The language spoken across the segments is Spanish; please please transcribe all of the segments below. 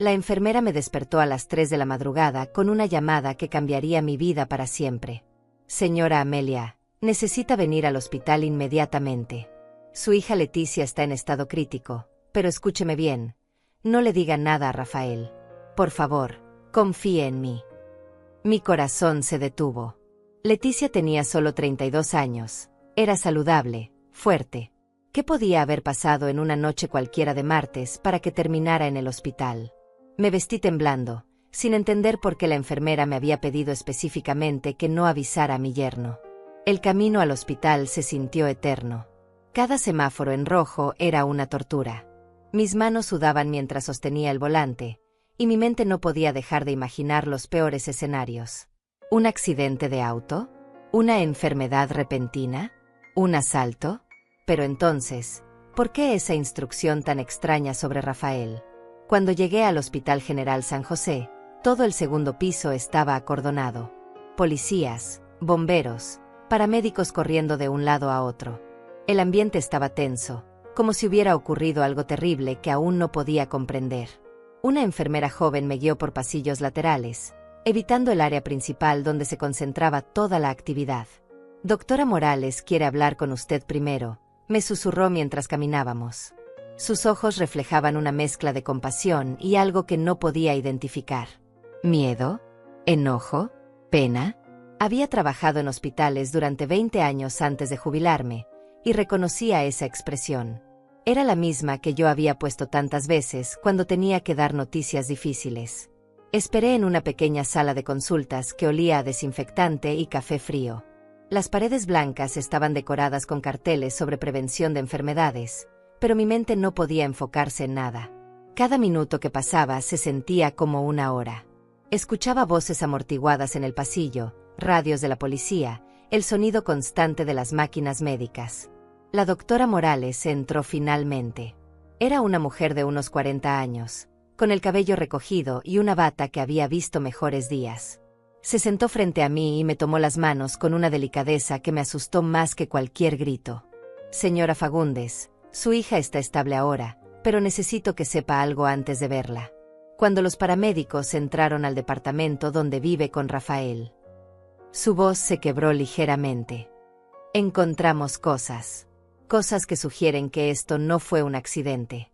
La enfermera me despertó a las 3 de la madrugada con una llamada que cambiaría mi vida para siempre. Señora Amelia, necesita venir al hospital inmediatamente. Su hija Leticia está en estado crítico, pero escúcheme bien. No le diga nada a Rafael. Por favor, confíe en mí. Mi corazón se detuvo. Leticia tenía solo 32 años. Era saludable, fuerte. ¿Qué podía haber pasado en una noche cualquiera de martes para que terminara en el hospital? Me vestí temblando, sin entender por qué la enfermera me había pedido específicamente que no avisara a mi yerno. El camino al hospital se sintió eterno. Cada semáforo en rojo era una tortura. Mis manos sudaban mientras sostenía el volante, y mi mente no podía dejar de imaginar los peores escenarios. ¿Un accidente de auto? ¿Una enfermedad repentina? ¿Un asalto? Pero entonces, ¿por qué esa instrucción tan extraña sobre Rafael? Cuando llegué al Hospital General San José, todo el segundo piso estaba acordonado. Policías, bomberos, paramédicos corriendo de un lado a otro. El ambiente estaba tenso, como si hubiera ocurrido algo terrible que aún no podía comprender. Una enfermera joven me guió por pasillos laterales, evitando el área principal donde se concentraba toda la actividad. Doctora Morales quiere hablar con usted primero, me susurró mientras caminábamos. Sus ojos reflejaban una mezcla de compasión y algo que no podía identificar. ¿Miedo? ¿Enojo? ¿Pena? Había trabajado en hospitales durante 20 años antes de jubilarme, y reconocía esa expresión. Era la misma que yo había puesto tantas veces cuando tenía que dar noticias difíciles. Esperé en una pequeña sala de consultas que olía a desinfectante y café frío. Las paredes blancas estaban decoradas con carteles sobre prevención de enfermedades, pero mi mente no podía enfocarse en nada. Cada minuto que pasaba se sentía como una hora. Escuchaba voces amortiguadas en el pasillo, radios de la policía, el sonido constante de las máquinas médicas. La doctora Morales entró finalmente. Era una mujer de unos 40 años, con el cabello recogido y una bata que había visto mejores días. Se sentó frente a mí y me tomó las manos con una delicadeza que me asustó más que cualquier grito. Señora Fagundes, su hija está estable ahora, pero necesito que sepa algo antes de verla. Cuando los paramédicos entraron al departamento donde vive con Rafael, su voz se quebró ligeramente. Encontramos cosas que sugieren que esto no fue un accidente.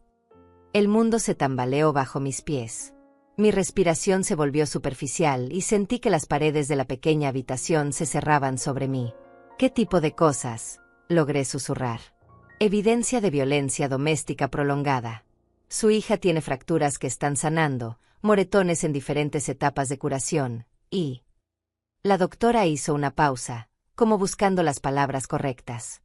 El mundo se tambaleó bajo mis pies. Mi respiración se volvió superficial y sentí que las paredes de la pequeña habitación se cerraban sobre mí. ¿Qué tipo de cosas? Logré susurrar. Evidencia de violencia doméstica prolongada. Su hija tiene fracturas que están sanando, moretones en diferentes etapas de curación, y... La doctora hizo una pausa, como buscando las palabras correctas.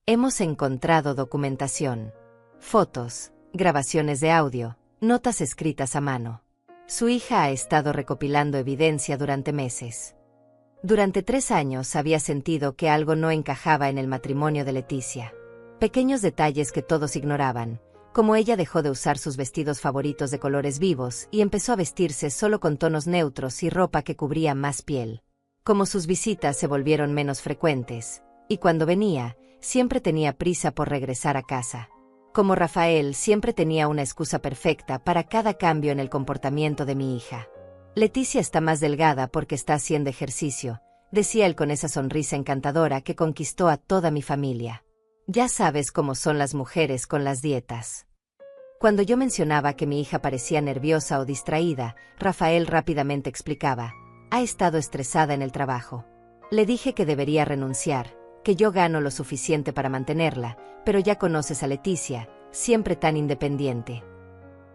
Hemos encontrado documentación. Fotos, grabaciones de audio, notas escritas a mano. Su hija ha estado recopilando evidencia durante meses. Durante 3 años había sentido que algo no encajaba en el matrimonio de Leticia. Pequeños detalles que todos ignoraban, como ella dejó de usar sus vestidos favoritos de colores vivos y empezó a vestirse solo con tonos neutros y ropa que cubría más piel. Como sus visitas se volvieron menos frecuentes, y cuando venía, siempre tenía prisa por regresar a casa. Como Rafael siempre tenía una excusa perfecta para cada cambio en el comportamiento de mi hija. Leticia está más delgada porque está haciendo ejercicio, decía él con esa sonrisa encantadora que conquistó a toda mi familia. Ya sabes cómo son las mujeres con las dietas. Cuando yo mencionaba que mi hija parecía nerviosa o distraída, Rafael rápidamente explicaba: ha estado estresada en el trabajo. Le dije que debería renunciar, que yo gano lo suficiente para mantenerla, pero ya conoces a Leticia, siempre tan independiente.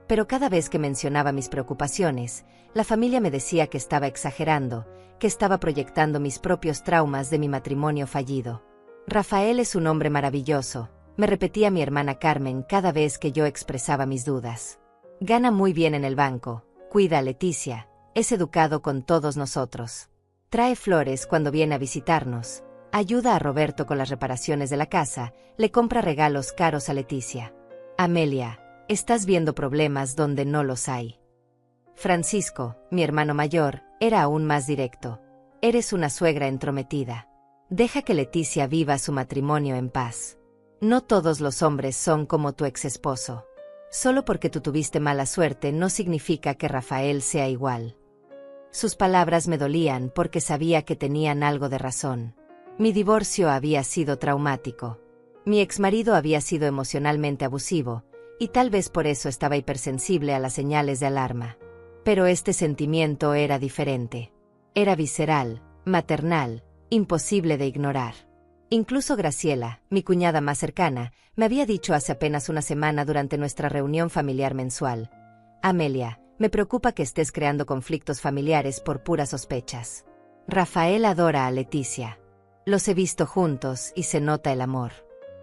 Pero cada vez que mencionaba mis preocupaciones, la familia me decía que estaba exagerando, que estaba proyectando mis propios traumas de mi matrimonio fallido. Rafael es un hombre maravilloso, me repetía mi hermana Carmen cada vez que yo expresaba mis dudas. Gana muy bien en el banco, cuida a Leticia, es educado con todos nosotros. Trae flores cuando viene a visitarnos, ayuda a Roberto con las reparaciones de la casa, le compra regalos caros a Leticia. Amelia, estás viendo problemas donde no los hay. Francisco, mi hermano mayor, era aún más directo. Eres una suegra entrometida. Deja que Leticia viva su matrimonio en paz. No todos los hombres son como tu exesposo. Solo porque tú tuviste mala suerte no significa que Rafael sea igual. Sus palabras me dolían porque sabía que tenían algo de razón. Mi divorcio había sido traumático. Mi exmarido había sido emocionalmente abusivo, y tal vez por eso estaba hipersensible a las señales de alarma. Pero este sentimiento era diferente. Era visceral, maternal, imposible de ignorar. Incluso Graciela, mi cuñada más cercana, me había dicho hace apenas una semana durante nuestra reunión familiar mensual: Amelia, me preocupa que estés creando conflictos familiares por puras sospechas. Rafael adora a Leticia. Los he visto juntos y se nota el amor.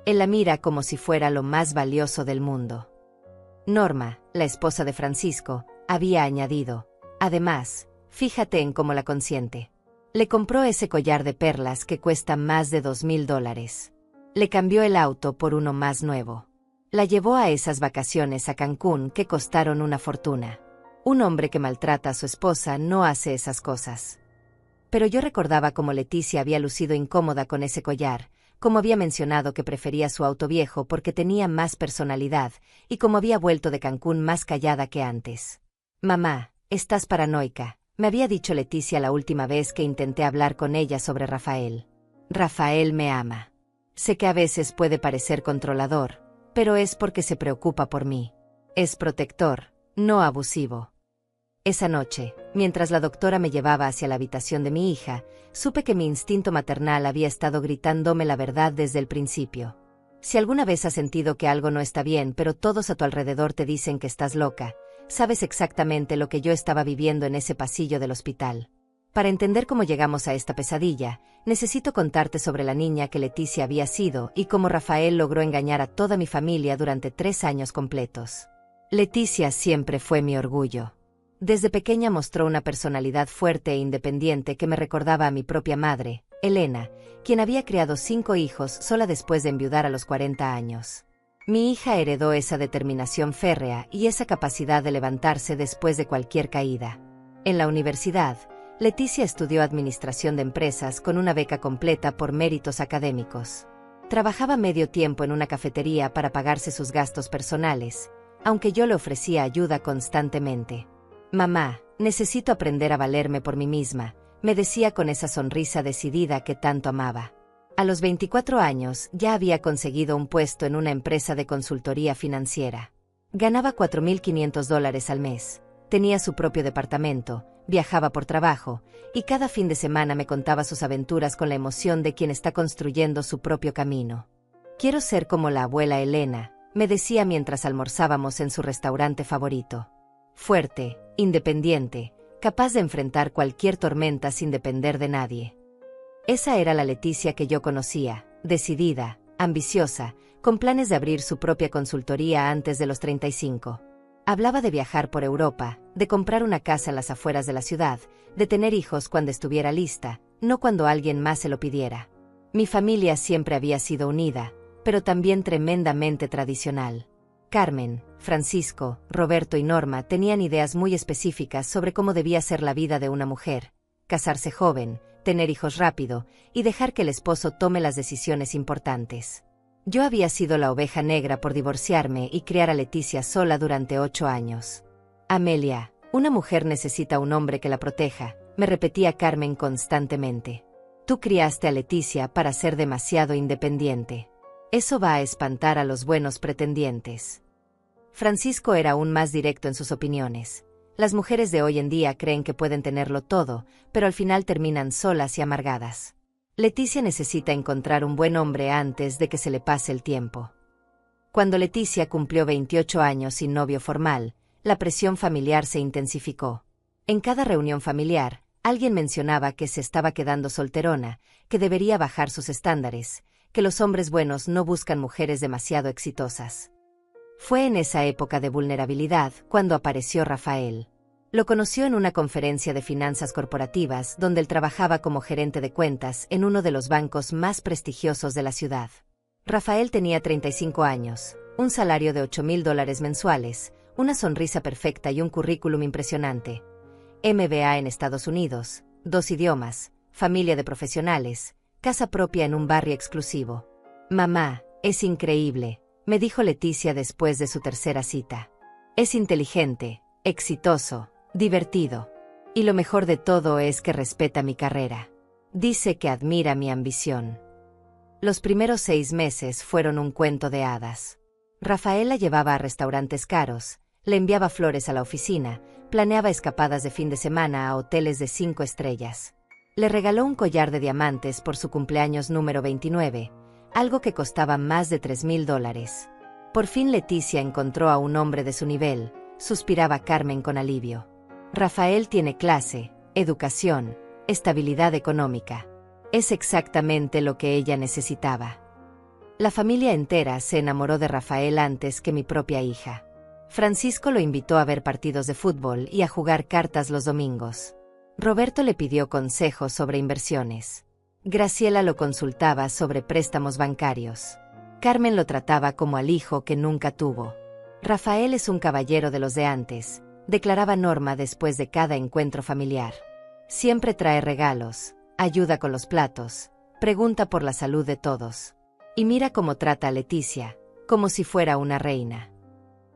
Él la mira como si fuera lo más valioso del mundo. Norma, la esposa de Francisco, había añadido: además, fíjate en cómo la consiente. Le compró ese collar de perlas que cuesta más de $2,000. Le cambió el auto por uno más nuevo. La llevó a esas vacaciones a Cancún que costaron una fortuna. Un hombre que maltrata a su esposa no hace esas cosas. Pero yo recordaba cómo Leticia había lucido incómoda con ese collar, cómo había mencionado que prefería su auto viejo porque tenía más personalidad, y cómo había vuelto de Cancún más callada que antes. Mamá, estás paranoica, me había dicho Leticia la última vez que intenté hablar con ella sobre Rafael. Rafael me ama. Sé que a veces puede parecer controlador, pero es porque se preocupa por mí. Es protector, no abusivo. Esa noche, mientras la doctora me llevaba hacia la habitación de mi hija, supe que mi instinto maternal había estado gritándome la verdad desde el principio. Si alguna vez has sentido que algo no está bien pero todos a tu alrededor te dicen que estás loca, sabes exactamente lo que yo estaba viviendo en ese pasillo del hospital. Para entender cómo llegamos a esta pesadilla, necesito contarte sobre la niña que Leticia había sido y cómo Rafael logró engañar a toda mi familia durante 3 años completos. Leticia siempre fue mi orgullo. Desde pequeña mostró una personalidad fuerte e independiente que me recordaba a mi propia madre, Elena, quien había criado 5 hijos sola después de enviudar a los 40 años. Mi hija heredó esa determinación férrea y esa capacidad de levantarse después de cualquier caída. En la universidad, Leticia estudió Administración de Empresas con una beca completa por méritos académicos. Trabajaba medio tiempo en una cafetería para pagarse sus gastos personales, aunque yo le ofrecía ayuda constantemente. Mamá, necesito aprender a valerme por mí misma, me decía con esa sonrisa decidida que tanto amaba. A los 24 años ya había conseguido un puesto en una empresa de consultoría financiera. Ganaba $4,500 al mes, tenía su propio departamento, viajaba por trabajo, y cada fin de semana me contaba sus aventuras con la emoción de quien está construyendo su propio camino. Quiero ser como la abuela Elena, me decía mientras almorzábamos en su restaurante favorito. Fuerte, independiente, capaz de enfrentar cualquier tormenta sin depender de nadie. Esa era la Leticia que yo conocía, decidida, ambiciosa, con planes de abrir su propia consultoría antes de los 35. Hablaba de viajar por Europa, de comprar una casa en las afueras de la ciudad, de tener hijos cuando estuviera lista, no cuando alguien más se lo pidiera. Mi familia siempre había sido unida, pero también tremendamente tradicional. Carmen, Francisco, Roberto y Norma tenían ideas muy específicas sobre cómo debía ser la vida de una mujer: casarse joven, tener hijos rápido y dejar que el esposo tome las decisiones importantes. Yo había sido la oveja negra por divorciarme y criar a Leticia sola durante 8 años. Amelia, una mujer necesita un hombre que la proteja, me repetía Carmen constantemente. Tú criaste a Leticia para ser demasiado independiente. Eso va a espantar a los buenos pretendientes. Francisco era aún más directo en sus opiniones. Las mujeres de hoy en día creen que pueden tenerlo todo, pero al final terminan solas y amargadas. Leticia necesita encontrar un buen hombre antes de que se le pase el tiempo. Cuando Leticia cumplió 28 años sin novio formal, la presión familiar se intensificó. En cada reunión familiar, alguien mencionaba que se estaba quedando solterona, que debería bajar sus estándares, que los hombres buenos no buscan mujeres demasiado exitosas. Fue en esa época de vulnerabilidad cuando apareció Rafael. Lo conoció en una conferencia de finanzas corporativas donde él trabajaba como gerente de cuentas en uno de los bancos más prestigiosos de la ciudad. Rafael tenía 35 años, un salario de $8,000 mensuales, una sonrisa perfecta y un currículum impresionante. MBA en Estados Unidos, 2 idiomas, familia de profesionales, casa propia en un barrio exclusivo. Mamá, es increíble, me dijo Leticia después de su tercera cita. Es inteligente, exitoso, divertido. Y lo mejor de todo es que respeta mi carrera. Dice que admira mi ambición. Los primeros 6 meses fueron un cuento de hadas. Rafael la llevaba a restaurantes caros, le enviaba flores a la oficina, planeaba escapadas de fin de semana a hoteles de 5 estrellas. Le regaló un collar de diamantes por su cumpleaños número 29, algo que costaba más de $3,000. Por fin Leticia encontró a un hombre de su nivel, suspiraba Carmen con alivio. Rafael tiene clase, educación, estabilidad económica. Es exactamente lo que ella necesitaba. La familia entera se enamoró de Rafael antes que mi propia hija. Francisco lo invitó a ver partidos de fútbol y a jugar cartas los domingos. Roberto le pidió consejos sobre inversiones. Graciela lo consultaba sobre préstamos bancarios. Carmen lo trataba como al hijo que nunca tuvo. Rafael es un caballero de los de antes, declaraba Norma después de cada encuentro familiar. Siempre trae regalos, ayuda con los platos, pregunta por la salud de todos. Y mira cómo trata a Leticia, como si fuera una reina.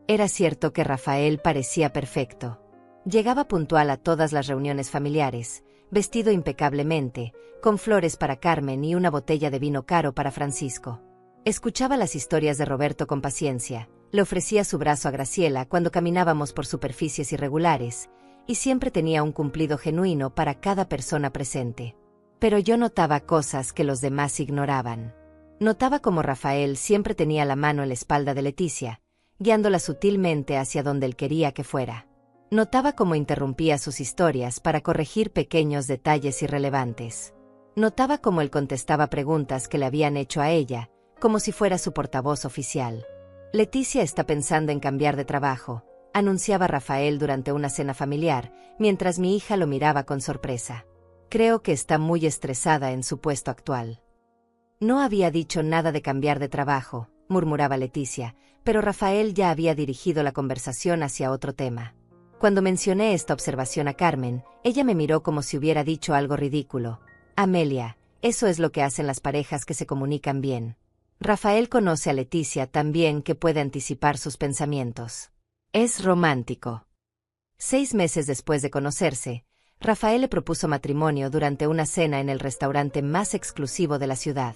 Era cierto que Rafael parecía perfecto. Llegaba puntual a todas las reuniones familiares, vestido impecablemente, con flores para Carmen y una botella de vino caro para Francisco. Escuchaba las historias de Roberto con paciencia, le ofrecía su brazo a Graciela cuando caminábamos por superficies irregulares, y siempre tenía un cumplido genuino para cada persona presente. Pero yo notaba cosas que los demás ignoraban. Notaba como Rafael siempre tenía la mano en la espalda de Leticia, guiándola sutilmente hacia donde él quería que fuera. Notaba cómo interrumpía sus historias para corregir pequeños detalles irrelevantes. Notaba cómo él contestaba preguntas que le habían hecho a ella, como si fuera su portavoz oficial. Leticia está pensando en cambiar de trabajo, anunciaba Rafael durante una cena familiar, mientras mi hija lo miraba con sorpresa. Creo que está muy estresada en su puesto actual. No había dicho nada de cambiar de trabajo, murmuraba Leticia, pero Rafael ya había dirigido la conversación hacia otro tema. Cuando mencioné esta observación a Carmen, ella me miró como si hubiera dicho algo ridículo. Amelia, eso es lo que hacen las parejas que se comunican bien. Rafael conoce a Leticia tan bien que puede anticipar sus pensamientos. Es romántico. 6 meses después de conocerse, Rafael le propuso matrimonio durante una cena en el restaurante más exclusivo de la ciudad.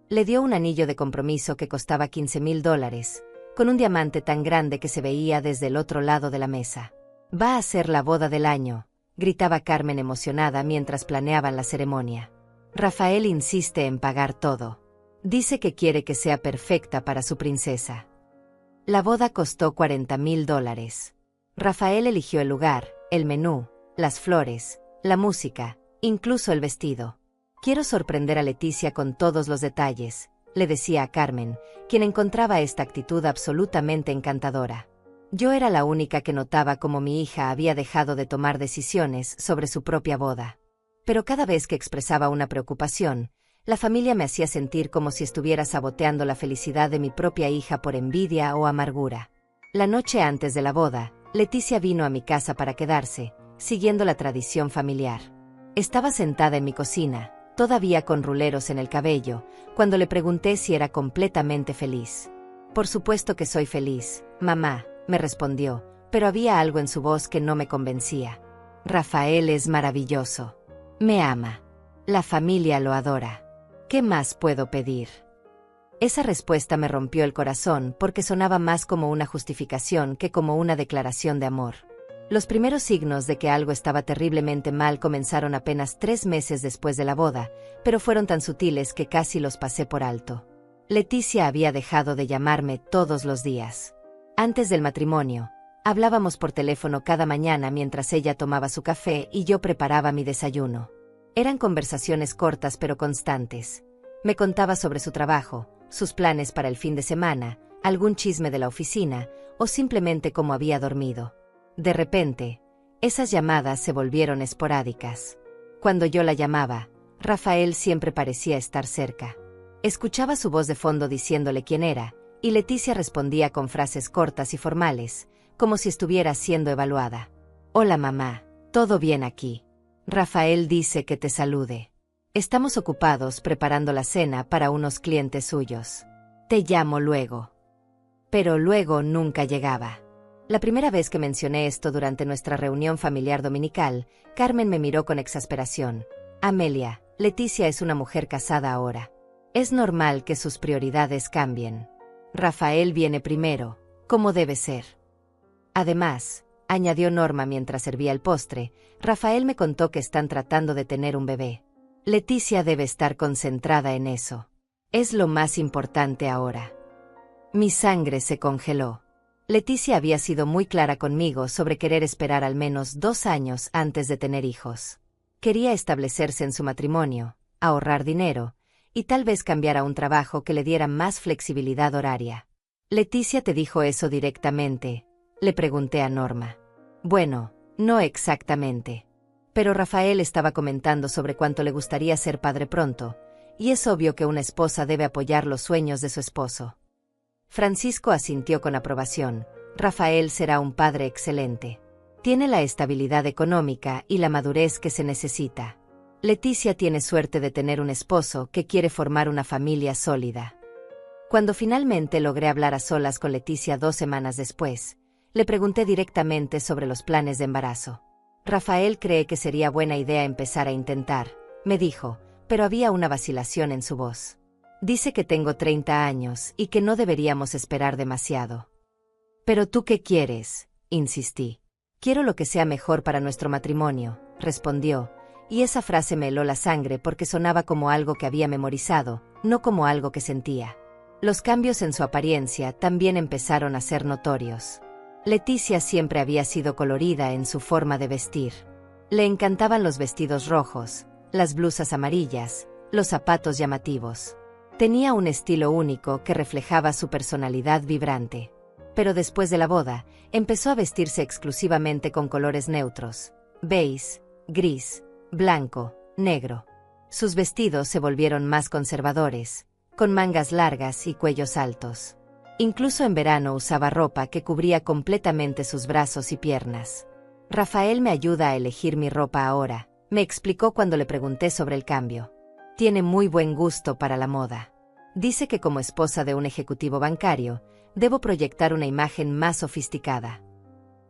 Le dio un anillo de compromiso que costaba $15,000, con un diamante tan grande que se veía desde el otro lado de la mesa. Va a ser la boda del año, gritaba Carmen emocionada mientras planeaban la ceremonia. Rafael insiste en pagar todo. Dice que quiere que sea perfecta para su princesa. La boda costó $40,000. Rafael eligió el lugar, el menú, las flores, la música, incluso el vestido. Quiero sorprender a Leticia con todos los detalles, le decía a Carmen, quien encontraba esta actitud absolutamente encantadora. Yo era la única que notaba cómo mi hija había dejado de tomar decisiones sobre su propia boda. Pero cada vez que expresaba una preocupación, la familia me hacía sentir como si estuviera saboteando la felicidad de mi propia hija por envidia o amargura. La noche antes de la boda, Leticia vino a mi casa para quedarse, siguiendo la tradición familiar. Estaba sentada en mi cocina, todavía con ruleros en el cabello, cuando le pregunté si era completamente feliz. Por supuesto que soy feliz, mamá, me respondió, pero había algo en su voz que no me convencía. Rafael es maravilloso. Me ama. La familia lo adora. ¿Qué más puedo pedir? Esa respuesta me rompió el corazón porque sonaba más como una justificación que como una declaración de amor. Los primeros signos de que algo estaba terriblemente mal comenzaron apenas 3 meses después de la boda, pero fueron tan sutiles que casi los pasé por alto. Leticia había dejado de llamarme todos los días. Antes del matrimonio, hablábamos por teléfono cada mañana mientras ella tomaba su café y yo preparaba mi desayuno. Eran conversaciones cortas pero constantes. Me contaba sobre su trabajo, sus planes para el fin de semana, algún chisme de la oficina, o simplemente cómo había dormido. De repente, esas llamadas se volvieron esporádicas. Cuando yo la llamaba, Rafael siempre parecía estar cerca. Escuchaba su voz de fondo diciéndole quién era, y Leticia respondía con frases cortas y formales, como si estuviera siendo evaluada. Hola mamá, ¿todo bien aquí? Rafael dice que te salude. Estamos ocupados preparando la cena para unos clientes suyos. Te llamo luego. Pero luego nunca llegaba. La primera vez que mencioné esto durante nuestra reunión familiar dominical, Carmen me miró con exasperación. Amelia, Leticia es una mujer casada ahora. Es normal que sus prioridades cambien. Rafael viene primero, como debe ser. Además, añadió Norma mientras servía el postre, Rafael me contó que están tratando de tener un bebé. Leticia debe estar concentrada en eso. Es lo más importante ahora. Mi sangre se congeló. Leticia había sido muy clara conmigo sobre querer esperar al menos 2 años antes de tener hijos. Quería establecerse en su matrimonio, ahorrar dinero, y tal vez cambiar a un trabajo que le diera más flexibilidad horaria. ¿Leticia te dijo eso directamente?, le pregunté a Norma. Bueno, no exactamente. Pero Rafael estaba comentando sobre cuánto le gustaría ser padre pronto, y es obvio que una esposa debe apoyar los sueños de su esposo. Francisco asintió con aprobación. Rafael será un padre excelente. Tiene la estabilidad económica y la madurez que se necesita. Leticia tiene suerte de tener un esposo que quiere formar una familia sólida. Cuando finalmente logré hablar a solas con Leticia 2 semanas después, le pregunté directamente sobre los planes de embarazo. Rafael cree que sería buena idea empezar a intentar, me dijo, pero había una vacilación en su voz. Dice que tengo 30 años y que no deberíamos esperar demasiado. ¿Pero tú qué quieres?, insistí. Quiero lo que sea mejor para nuestro matrimonio, respondió, y esa frase me heló la sangre porque sonaba como algo que había memorizado, no como algo que sentía. Los cambios en su apariencia también empezaron a ser notorios. Leticia siempre había sido colorida en su forma de vestir. Le encantaban los vestidos rojos, las blusas amarillas, los zapatos llamativos. Tenía un estilo único que reflejaba su personalidad vibrante. Pero después de la boda, empezó a vestirse exclusivamente con colores neutros: beige, gris, blanco, negro. Sus vestidos se volvieron más conservadores, con mangas largas y cuellos altos. Incluso en verano usaba ropa que cubría completamente sus brazos y piernas. Rafael me ayuda a elegir mi ropa ahora, me explicó cuando le pregunté sobre el cambio. Tiene muy buen gusto para la moda. Dice que como esposa de un ejecutivo bancario, debo proyectar una imagen más sofisticada.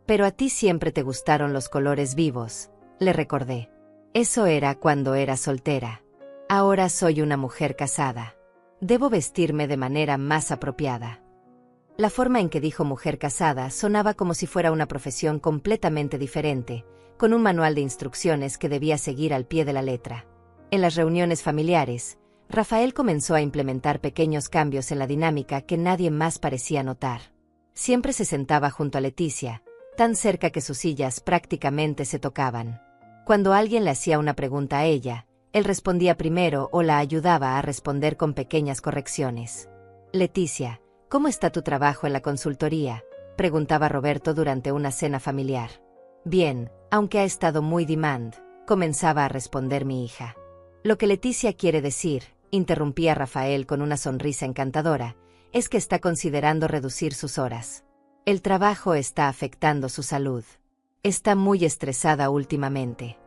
Pero a ti siempre te gustaron los colores vivos, le recordé. Eso era cuando era soltera. Ahora soy una mujer casada. Debo vestirme de manera más apropiada. La forma en que dijo mujer casada sonaba como si fuera una profesión completamente diferente, con un manual de instrucciones que debía seguir al pie de la letra. En las reuniones familiares, Rafael comenzó a implementar pequeños cambios en la dinámica que nadie más parecía notar. Siempre se sentaba junto a Leticia, tan cerca que sus sillas prácticamente se tocaban. Cuando alguien le hacía una pregunta a ella, él respondía primero o la ayudaba a responder con pequeñas correcciones. Leticia, ¿cómo está tu trabajo en la consultoría?, preguntaba Roberto durante una cena familiar. Bien, aunque ha estado muy demand, comenzaba a responder mi hija. Lo que Leticia quiere decir, interrumpía Rafael con una sonrisa encantadora, es que está considerando reducir sus horas. El trabajo está afectando su salud. Está muy estresada últimamente.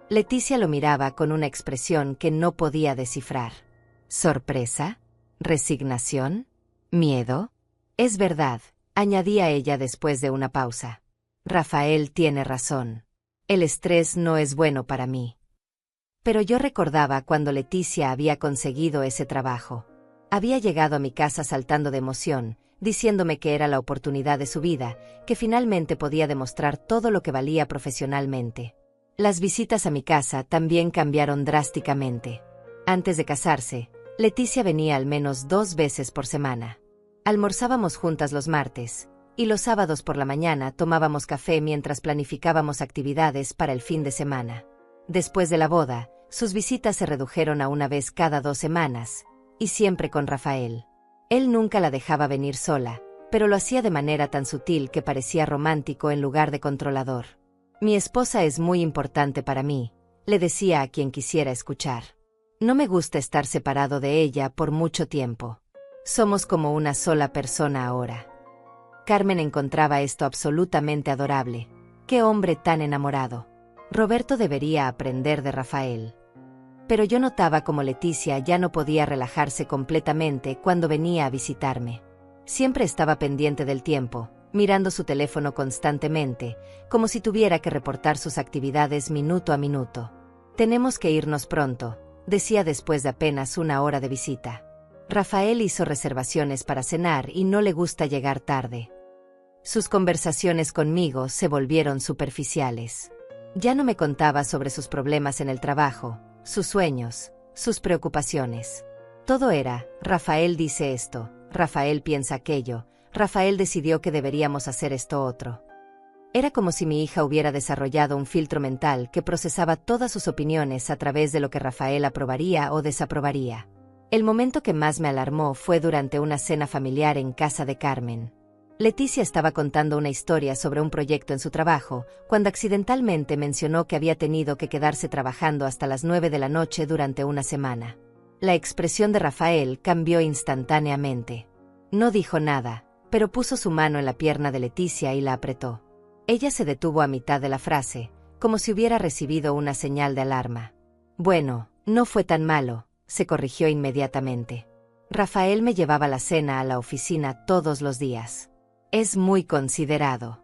Leticia lo miraba con una expresión que no podía descifrar. ¿Sorpresa? ¿Resignación? ¿Miedo? Es verdad, añadía ella después de una pausa. Rafael tiene razón. El estrés no es bueno para mí. Pero yo recordaba cuando Leticia había conseguido ese trabajo. Había llegado a mi casa saltando de emoción, diciéndome que era la oportunidad de su vida, que finalmente podía demostrar todo lo que valía profesionalmente. Las visitas a mi casa también cambiaron drásticamente. Antes de casarse, Leticia venía al menos 2 veces por semana. Almorzábamos juntas los martes, y los sábados por la mañana tomábamos café mientras planificábamos actividades para el fin de semana. Después de la boda, sus visitas se redujeron a una vez cada 2 semanas, y siempre con Rafael. Él nunca la dejaba venir sola, pero lo hacía de manera tan sutil que parecía romántico en lugar de controlador. Mi esposa es muy importante para mí, le decía a quien quisiera escuchar. No me gusta estar separado de ella por mucho tiempo. Somos como una sola persona ahora. Carmen encontraba esto absolutamente adorable. ¡Qué hombre tan enamorado! Roberto debería aprender de Rafael. Pero yo notaba como Leticia ya no podía relajarse completamente cuando venía a visitarme. Siempre estaba pendiente del tiempo, mirando su teléfono constantemente, como si tuviera que reportar sus actividades minuto a minuto. «Tenemos que irnos pronto», decía después de apenas una hora de visita. Rafael hizo reservaciones para cenar y no le gusta llegar tarde. Sus conversaciones conmigo se volvieron superficiales. Ya no me contaba sobre sus problemas en el trabajo, sus sueños, sus preocupaciones. Todo era, Rafael dice esto, Rafael piensa aquello, Rafael decidió que deberíamos hacer esto otro. Era como si mi hija hubiera desarrollado un filtro mental que procesaba todas sus opiniones a través de lo que Rafael aprobaría o desaprobaría. El momento que más me alarmó fue durante una cena familiar en casa de Carmen. Leticia estaba contando una historia sobre un proyecto en su trabajo, cuando accidentalmente mencionó que había tenido que quedarse trabajando hasta las 9 de la noche durante una semana. La expresión de Rafael cambió instantáneamente. No dijo nada, pero puso su mano en la pierna de Leticia y la apretó. Ella se detuvo a mitad de la frase, como si hubiera recibido una señal de alarma. «Bueno, no fue tan malo», se corrigió inmediatamente. «Rafael me llevaba la cena a la oficina todos los días. Es muy considerado».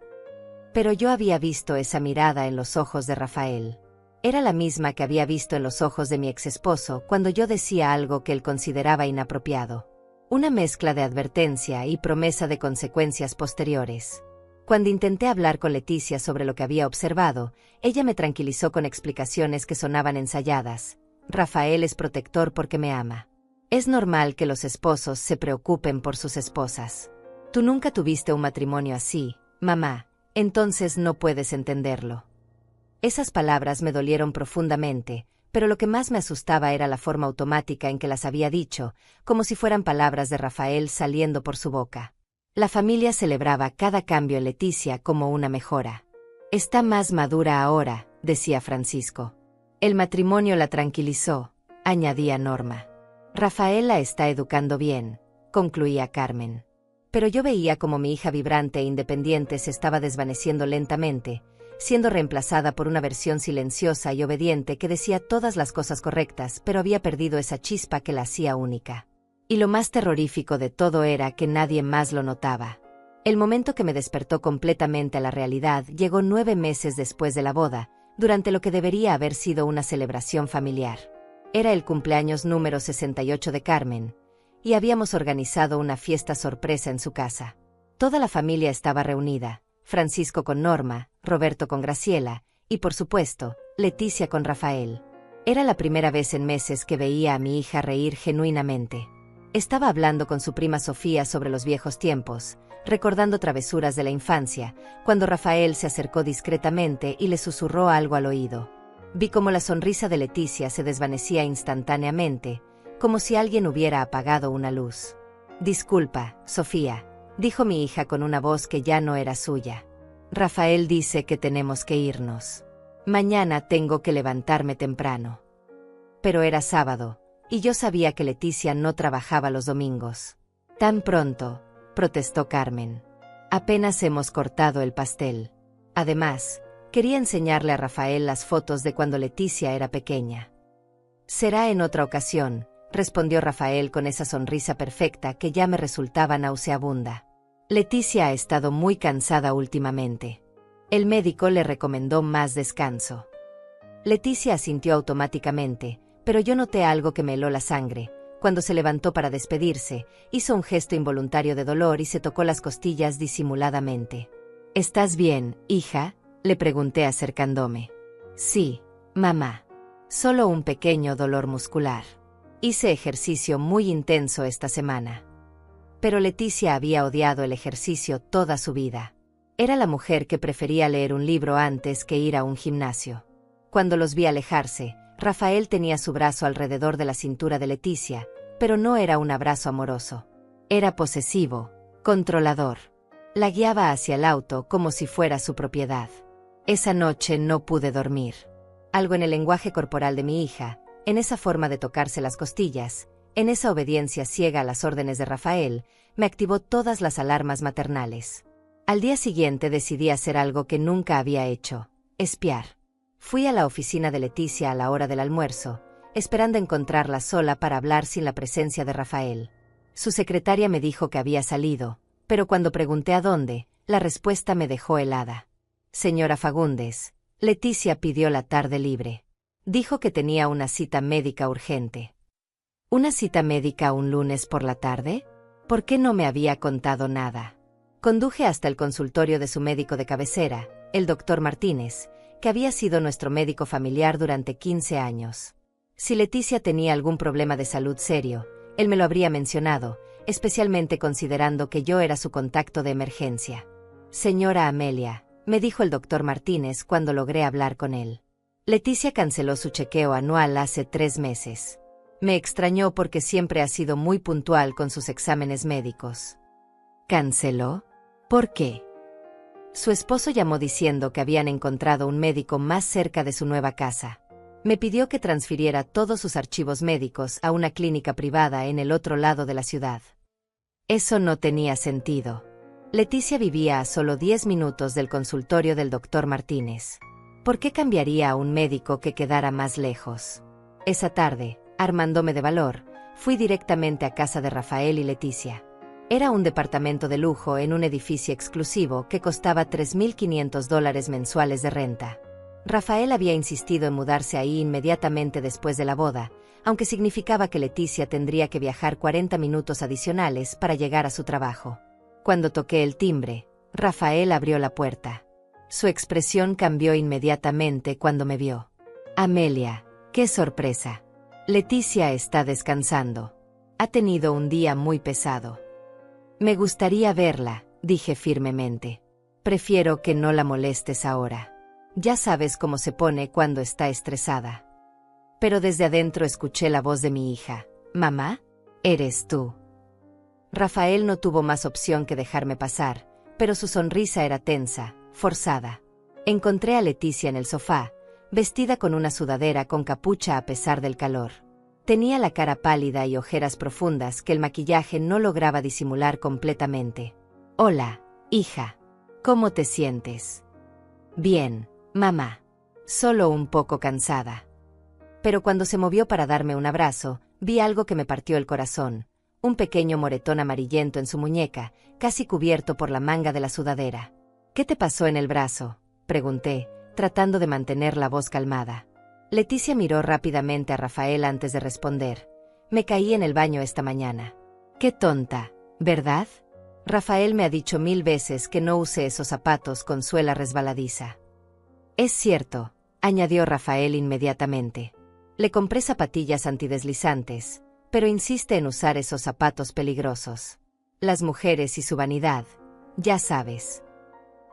Pero yo había visto esa mirada en los ojos de Rafael. Era la misma que había visto en los ojos de mi exesposo cuando yo decía algo que él consideraba inapropiado. Una mezcla de advertencia y promesa de consecuencias posteriores. Cuando intenté hablar con Leticia sobre lo que había observado, ella me tranquilizó con explicaciones que sonaban ensayadas. «Rafael es protector porque me ama. Es normal que los esposos se preocupen por sus esposas. Tú nunca tuviste un matrimonio así, mamá, entonces no puedes entenderlo». Esas palabras me dolieron profundamente, pero lo que más me asustaba era la forma automática en que las había dicho, como si fueran palabras de Rafael saliendo por su boca. La familia celebraba cada cambio en Leticia como una mejora. «Está más madura ahora», decía Francisco. «El matrimonio la tranquilizó», añadía Norma. «Rafael la está educando bien», concluía Carmen. Pero yo veía como mi hija vibrante e independiente se estaba desvaneciendo lentamente, siendo reemplazada por una versión silenciosa y obediente que decía todas las cosas correctas, pero había perdido esa chispa que la hacía única. Y lo más terrorífico de todo era que nadie más lo notaba. El momento que me despertó completamente a la realidad llegó 9 meses después de la boda, durante lo que debería haber sido una celebración familiar. Era el cumpleaños número 68 de Carmen, y habíamos organizado una fiesta sorpresa en su casa. Toda la familia estaba reunida, Francisco con Norma, Roberto con Graciela, y por supuesto, Leticia con Rafael. Era la primera vez en meses que veía a mi hija reír genuinamente. Estaba hablando con su prima Sofía sobre los viejos tiempos, recordando travesuras de la infancia, cuando Rafael se acercó discretamente y le susurró algo al oído. Vi cómo la sonrisa de Leticia se desvanecía instantáneamente, como si alguien hubiera apagado una luz. «Disculpa, Sofía», dijo mi hija con una voz que ya no era suya. «Rafael dice que tenemos que irnos. Mañana tengo que levantarme temprano». Pero era sábado, y yo sabía que Leticia no trabajaba los domingos. «Tan pronto», protestó Carmen. «Apenas hemos cortado el pastel. Además, quería enseñarle a Rafael las fotos de cuando Leticia era pequeña». «Será en otra ocasión», respondió Rafael con esa sonrisa perfecta que ya me resultaba nauseabunda. «Leticia ha estado muy cansada últimamente. El médico le recomendó más descanso». Leticia asintió automáticamente, pero yo noté algo que me heló la sangre. Cuando se levantó para despedirse, hizo un gesto involuntario de dolor y se tocó las costillas disimuladamente. «¿Estás bien, hija?», le pregunté acercándome. «Sí, mamá. Solo un pequeño dolor muscular. Hice ejercicio muy intenso esta semana». Pero Leticia había odiado el ejercicio toda su vida. Era la mujer que prefería leer un libro antes que ir a un gimnasio. Cuando los vi alejarse, Rafael tenía su brazo alrededor de la cintura de Leticia, pero no era un abrazo amoroso. Era posesivo, controlador. La guiaba hacia el auto como si fuera su propiedad. Esa noche no pude dormir. Algo en el lenguaje corporal de mi hija, en esa forma de tocarse las costillas, en esa obediencia ciega a las órdenes de Rafael, me activó todas las alarmas maternales. Al día siguiente decidí hacer algo que nunca había hecho: espiar. Fui a la oficina de Leticia a la hora del almuerzo, esperando encontrarla sola para hablar sin la presencia de Rafael. Su secretaria me dijo que había salido, pero cuando pregunté a dónde, la respuesta me dejó helada. Señora Fagundes, Leticia pidió la tarde libre. Dijo que tenía una cita médica urgente. ¿Una cita médica un lunes por la tarde? ¿Por qué no me había contado nada? Conduje hasta el consultorio de su médico de cabecera, el doctor Martínez, que había sido nuestro médico familiar durante 15 años. Si Leticia tenía algún problema de salud serio, él me lo habría mencionado, especialmente considerando que yo era su contacto de emergencia. Señora Amelia, me dijo el doctor Martínez cuando logré hablar con él. Leticia canceló su chequeo anual hace 3 meses. Me extrañó porque siempre ha sido muy puntual con sus exámenes médicos. ¿Canceló? ¿Por qué? Su esposo llamó diciendo que habían encontrado un médico más cerca de su nueva casa. Me pidió que transfiriera todos sus archivos médicos a una clínica privada en el otro lado de la ciudad. Eso no tenía sentido. Leticia vivía a solo 10 minutos del consultorio del doctor Martínez. ¿Por qué cambiaría a un médico que quedara más lejos? Esa tarde, armándome de valor, fui directamente a casa de Rafael y Leticia. Era un departamento de lujo en un edificio exclusivo que costaba $3,500 mensuales de renta. Rafael había insistido en mudarse ahí inmediatamente después de la boda, aunque significaba que Leticia tendría que viajar 40 minutos adicionales para llegar a su trabajo. Cuando toqué el timbre, Rafael abrió la puerta. Su expresión cambió inmediatamente cuando me vio. Amelia, qué sorpresa. Leticia está descansando. Ha tenido un día muy pesado. Me gustaría verla, dije firmemente. Prefiero que no la molestes ahora. Ya sabes cómo se pone cuando está estresada. Pero desde adentro escuché la voz de mi hija. Mamá, eres tú. Rafael no tuvo más opción que dejarme pasar, pero su sonrisa era tensa, forzada. Encontré a Leticia en el sofá, vestida con una sudadera con capucha a pesar del calor. Tenía la cara pálida y ojeras profundas que el maquillaje no lograba disimular completamente. Hola, hija. ¿Cómo te sientes? Bien, mamá. Solo un poco cansada. Pero cuando se movió para darme un abrazo, vi algo que me partió el corazón. Un pequeño moretón amarillento en su muñeca, casi cubierto por la manga de la sudadera. ¿Qué te pasó en el brazo?, pregunté, tratando de mantener la voz calmada. Leticia miró rápidamente a Rafael antes de responder. Me caí en el baño esta mañana. Qué tonta, ¿verdad? Rafael me ha dicho 1000 veces que no use esos zapatos con suela resbaladiza. Es cierto, añadió Rafael inmediatamente. Le compré zapatillas antideslizantes, pero insiste en usar esos zapatos peligrosos. Las mujeres y su vanidad, ya sabes.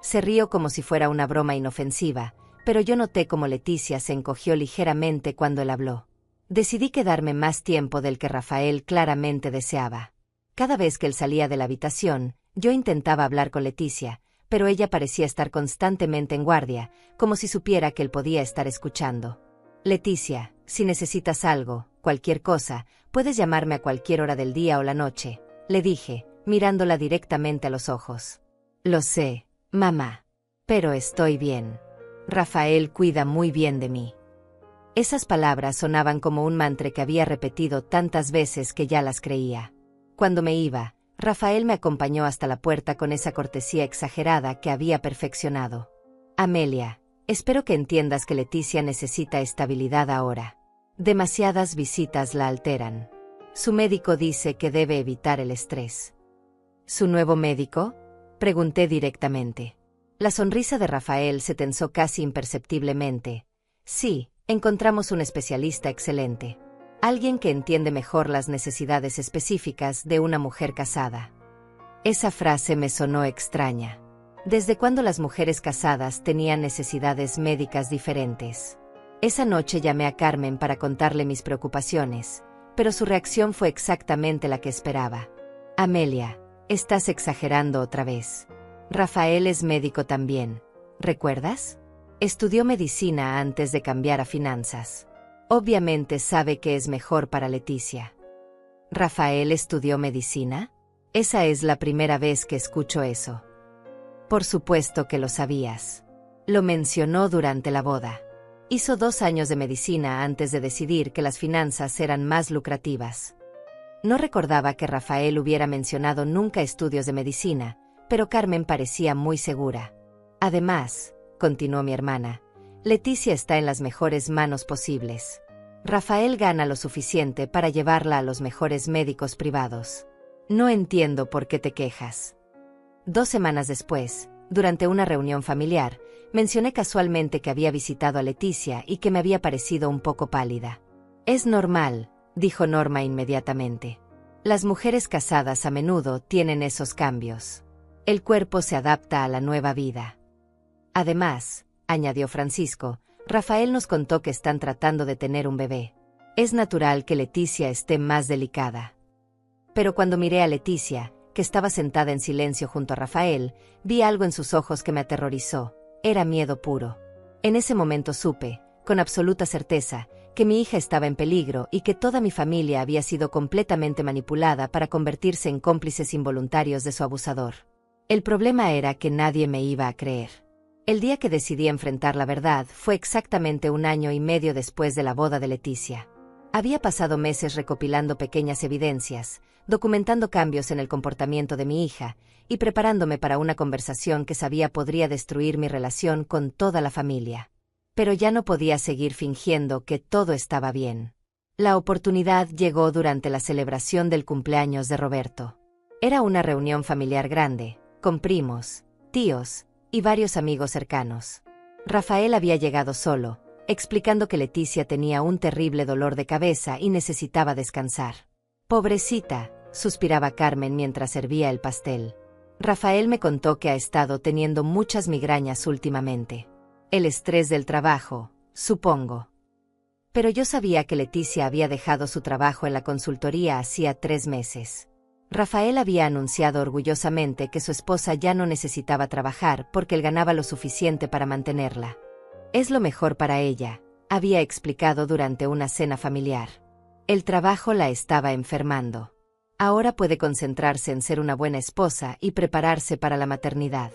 Se rió como si fuera una broma inofensiva, pero yo noté cómo Leticia se encogió ligeramente cuando él habló. Decidí quedarme más tiempo del que Rafael claramente deseaba. Cada vez que él salía de la habitación, yo intentaba hablar con Leticia, pero ella parecía estar constantemente en guardia, como si supiera que él podía estar escuchando. Leticia, si necesitas algo, cualquier cosa, puedes llamarme a cualquier hora del día o la noche, le dije, mirándola directamente a los ojos. Lo sé, mamá. Pero estoy bien. Rafael cuida muy bien de mí. Esas palabras sonaban como un mantra que había repetido tantas veces que ya las creía. Cuando me iba, Rafael me acompañó hasta la puerta con esa cortesía exagerada que había perfeccionado. Amelia, espero que entiendas que Leticia necesita estabilidad ahora. Demasiadas visitas la alteran. Su médico dice que debe evitar el estrés. ¿Su nuevo médico?, pregunté directamente. La sonrisa de Rafael se tensó casi imperceptiblemente. Sí, encontramos un especialista excelente. Alguien que entiende mejor las necesidades específicas de una mujer casada. Esa frase me sonó extraña. ¿Desde cuándo las mujeres casadas tenían necesidades médicas diferentes? Esa noche llamé a Carmen para contarle mis preocupaciones, pero su reacción fue exactamente la que esperaba. Amelia, estás exagerando otra vez. Rafael es médico también, ¿recuerdas? Estudió medicina antes de cambiar a finanzas. Obviamente sabe que es mejor para Leticia. ¿Rafael estudió medicina? Esa es la primera vez que escucho eso. Por supuesto que lo sabías. Lo mencionó durante la boda. Hizo 2 años de medicina antes de decidir que las finanzas eran más lucrativas. No recordaba que Rafael hubiera mencionado nunca estudios de medicina, pero Carmen parecía muy segura. Además, continuó mi hermana, Leticia está en las mejores manos posibles. Rafael gana lo suficiente para llevarla a los mejores médicos privados. No entiendo por qué te quejas. 2 semanas después, durante una reunión familiar, mencioné casualmente que había visitado a Leticia y que me había parecido un poco pálida. Es normal, dijo Norma inmediatamente. Las mujeres casadas a menudo tienen esos cambios. El cuerpo se adapta a la nueva vida. Además, añadió Francisco, Rafael nos contó que están tratando de tener un bebé. Es natural que Leticia esté más delicada. Pero cuando miré a Leticia, que estaba sentada en silencio junto a Rafael, vi algo en sus ojos que me aterrorizó. Era miedo puro. En ese momento supe, con absoluta certeza, que mi hija estaba en peligro y que toda mi familia había sido completamente manipulada para convertirse en cómplices involuntarios de su abusador. El problema era que nadie me iba a creer. El día que decidí enfrentar la verdad fue exactamente 1 año y medio después de la boda de Leticia. Había pasado meses recopilando pequeñas evidencias, documentando cambios en el comportamiento de mi hija y preparándome para una conversación que sabía podría destruir mi relación con toda la familia. Pero ya no podía seguir fingiendo que todo estaba bien. La oportunidad llegó durante la celebración del cumpleaños de Roberto. Era una reunión familiar grande, con primos, tíos y varios amigos cercanos. Rafael había llegado solo, explicando que Leticia tenía un terrible dolor de cabeza y necesitaba descansar. Pobrecita, suspiraba Carmen mientras servía el pastel. Rafael me contó que ha estado teniendo muchas migrañas últimamente. El estrés del trabajo, supongo. Pero yo sabía que Leticia había dejado su trabajo en la consultoría hacía 3 meses. Rafael había anunciado orgullosamente que su esposa ya no necesitaba trabajar porque él ganaba lo suficiente para mantenerla. Es lo mejor para ella, había explicado durante una cena familiar. El trabajo la estaba enfermando. Ahora puede concentrarse en ser una buena esposa y prepararse para la maternidad.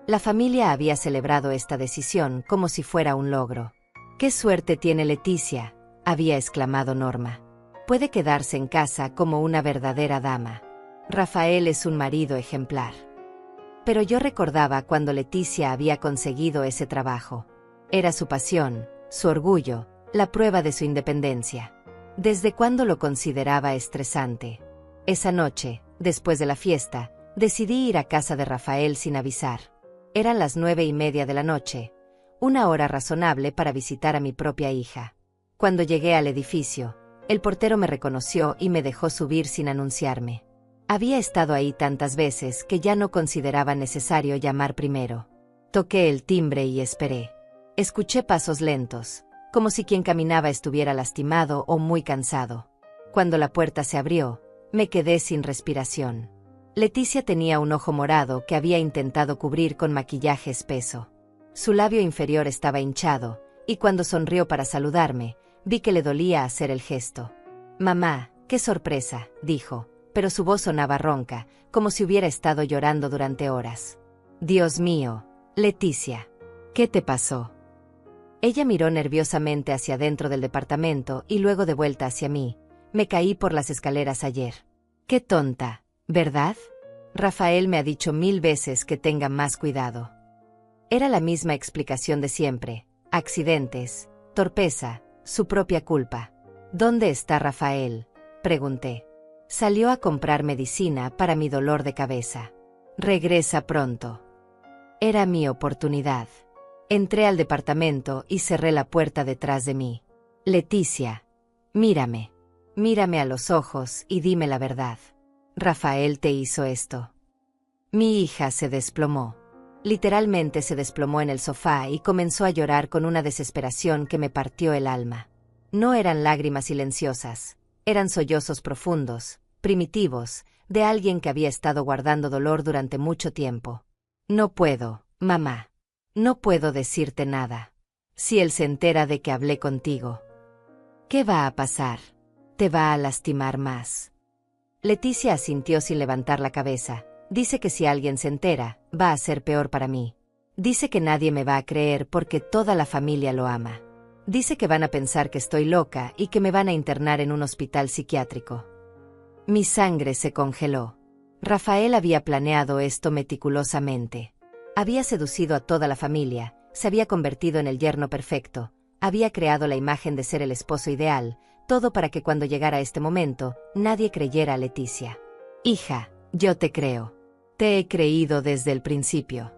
La familia había celebrado esta decisión como si fuera un logro. «¡Qué suerte tiene Leticia!», había exclamado Norma. «Puede quedarse en casa como una verdadera dama. Rafael es un marido ejemplar». Pero yo recordaba cuando Leticia había conseguido ese trabajo. Era su pasión, su orgullo, la prueba de su independencia. ¿Desde cuándo lo consideraba estresante? Esa noche, después de la fiesta, decidí ir a casa de Rafael sin avisar. Eran las 9:30 de la noche, una hora razonable para visitar a mi propia hija. Cuando llegué al edificio, el portero me reconoció y me dejó subir sin anunciarme. Había estado ahí tantas veces que ya no consideraba necesario llamar primero. Toqué el timbre y esperé. Escuché pasos lentos, como si quien caminaba estuviera lastimado o muy cansado. Cuando la puerta se abrió, me quedé sin respiración. Leticia tenía un ojo morado que había intentado cubrir con maquillaje espeso. Su labio inferior estaba hinchado, y cuando sonrió para saludarme, vi que le dolía hacer el gesto. «Mamá, qué sorpresa», dijo, pero su voz sonaba ronca, como si hubiera estado llorando durante horas. «Dios mío, Leticia, ¿qué te pasó?». Ella miró nerviosamente hacia dentro del departamento y luego de vuelta hacia mí. «Me caí por las escaleras ayer». «Qué tonta, ¿verdad? Rafael me ha dicho 1000 veces que tenga más cuidado». Era la misma explicación de siempre: accidentes, torpeza, su propia culpa. «¿Dónde está Rafael?», pregunté. «Salió a comprar medicina para mi dolor de cabeza. Regresa pronto». Era mi oportunidad. Entré al departamento y cerré la puerta detrás de mí. «Leticia, mírame. Mírame a los ojos y dime la verdad. Rafael te hizo esto». Mi hija se desplomó. Literalmente se desplomó en el sofá y comenzó a llorar con una desesperación que me partió el alma. No eran lágrimas silenciosas, eran sollozos profundos, primitivos, de alguien que había estado guardando dolor durante mucho tiempo. «No puedo, mamá. No puedo decirte nada. Si él se entera de que hablé contigo, ¿qué va a pasar? Te va a lastimar más». Leticia asintió sin levantar la cabeza. «Dice que si alguien se entera, va a ser peor para mí. Dice que nadie me va a creer porque toda la familia lo ama. Dice que van a pensar que estoy loca y que me van a internar en un hospital psiquiátrico». Mi sangre se congeló. Rafael había planeado esto meticulosamente. Había seducido a toda la familia, se había convertido en el yerno perfecto, había creado la imagen de ser el esposo ideal, todo para que cuando llegara este momento, nadie creyera a Leticia. Hija, yo te creo. Te he creído desde el principio.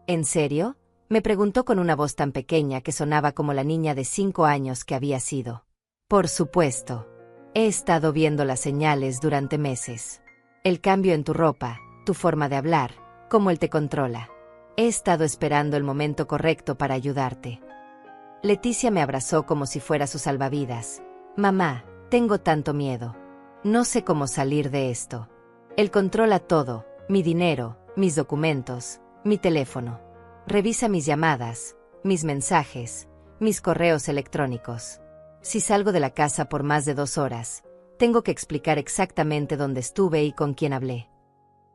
¿En serio? Me preguntó con una voz tan pequeña que sonaba como la niña de 5 años que había sido. Por supuesto. He estado viendo las señales durante meses. El cambio en tu ropa, tu forma de hablar, cómo él te controla. He estado esperando el momento correcto para ayudarte. Leticia me abrazó como si fuera su salvavidas. Mamá, tengo tanto miedo. No sé cómo salir de esto. Él controla todo, mi dinero, mis documentos, mi teléfono. Revisa mis llamadas, mis mensajes, mis correos electrónicos. Si salgo de la casa por más de 2 horas, tengo que explicar exactamente dónde estuve y con quién hablé.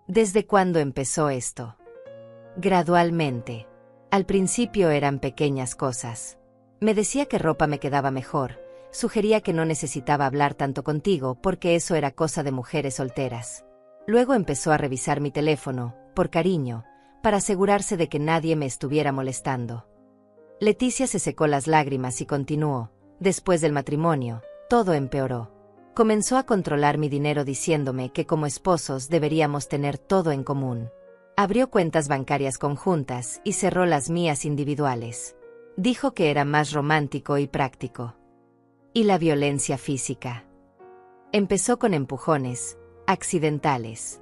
¿Desde cuándo empezó esto? Gradualmente. Al principio eran pequeñas cosas. Me decía que ropa me quedaba mejor, sugería que no necesitaba hablar tanto contigo porque eso era cosa de mujeres solteras. Luego empezó a revisar mi teléfono, por cariño, para asegurarse de que nadie me estuviera molestando. Leticia se secó las lágrimas y continuó. Después del matrimonio, todo empeoró. Comenzó a controlar mi dinero diciéndome que como esposos deberíamos tener todo en común. Abrió cuentas bancarias conjuntas y cerró las mías individuales. Dijo que era más romántico y práctico. Y la violencia física. Empezó con empujones, accidentales.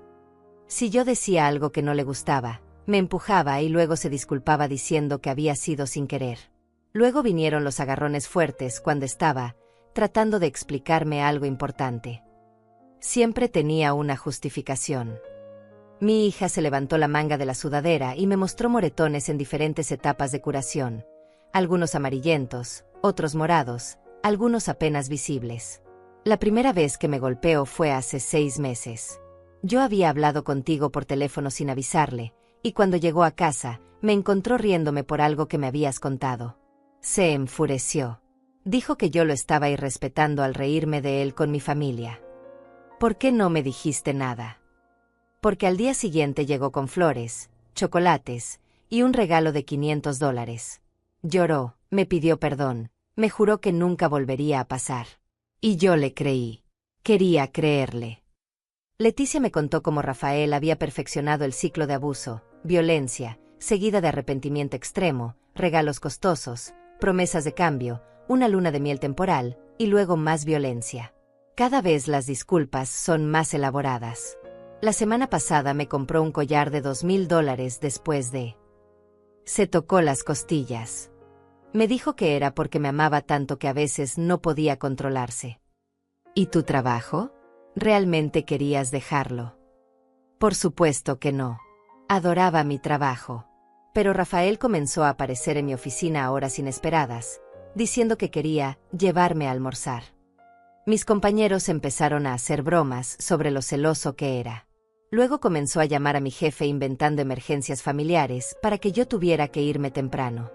Si yo decía algo que no le gustaba, me empujaba y luego se disculpaba diciendo que había sido sin querer. Luego vinieron los agarrones fuertes cuando estaba tratando de explicarme algo importante. Siempre tenía una justificación. Mi hija se levantó la manga de la sudadera y me mostró moretones en diferentes etapas de curación, algunos amarillentos, otros morados, algunos apenas visibles. La primera vez que me golpeó fue hace 6 meses. Yo había hablado contigo por teléfono sin avisarle, y cuando llegó a casa, me encontró riéndome por algo que me habías contado. Se enfureció. Dijo que yo lo estaba irrespetando al reírme de él con mi familia. ¿Por qué no me dijiste nada? Porque al día siguiente llegó con flores, chocolates y un regalo de $500. Lloró, me pidió perdón, me juró que nunca volvería a pasar. Y yo le creí. Quería creerle. Leticia me contó cómo Rafael había perfeccionado el ciclo de abuso, violencia, seguida de arrepentimiento extremo, regalos costosos, promesas de cambio, una luna de miel temporal, y luego más violencia. Cada vez las disculpas son más elaboradas. La semana pasada me compró un collar de $2,000 después de... Se tocó las costillas. Me dijo que era porque me amaba tanto que a veces no podía controlarse. ¿Y tu trabajo? ¿Realmente querías dejarlo? Por supuesto que no. Adoraba mi trabajo. Pero Rafael comenzó a aparecer en mi oficina a horas inesperadas, diciendo que quería llevarme a almorzar. Mis compañeros empezaron a hacer bromas sobre lo celoso que era. Luego comenzó a llamar a mi jefe inventando emergencias familiares para que yo tuviera que irme temprano.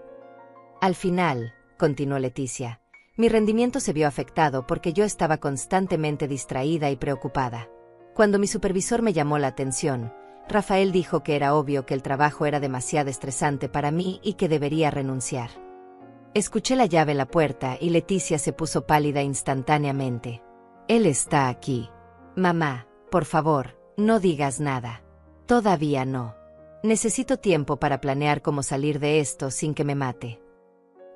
Al final, continuó Leticia, mi rendimiento se vio afectado porque yo estaba constantemente distraída y preocupada. Cuando mi supervisor me llamó la atención, Rafael dijo que era obvio que el trabajo era demasiado estresante para mí y que debería renunciar. Escuché la llave en la puerta y Leticia se puso pálida instantáneamente. Él está aquí. Mamá, por favor, no digas nada. Todavía no. Necesito tiempo para planear cómo salir de esto sin que me mate.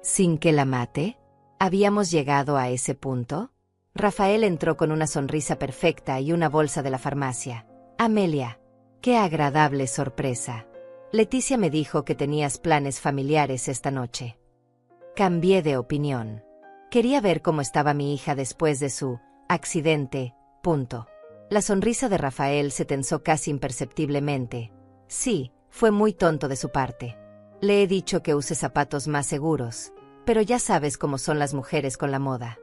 ¿Sin que la mate? ¿Habíamos llegado a ese punto? Rafael entró con una sonrisa perfecta y una bolsa de la farmacia. Amelia, qué agradable sorpresa. Leticia me dijo que tenías planes familiares esta noche. Cambié de opinión. Quería ver cómo estaba mi hija después de su accidente. La sonrisa de Rafael se tensó casi imperceptiblemente. Sí, fue muy tonto de su parte. Le he dicho que use zapatos más seguros, pero ya sabes cómo son las mujeres con la moda.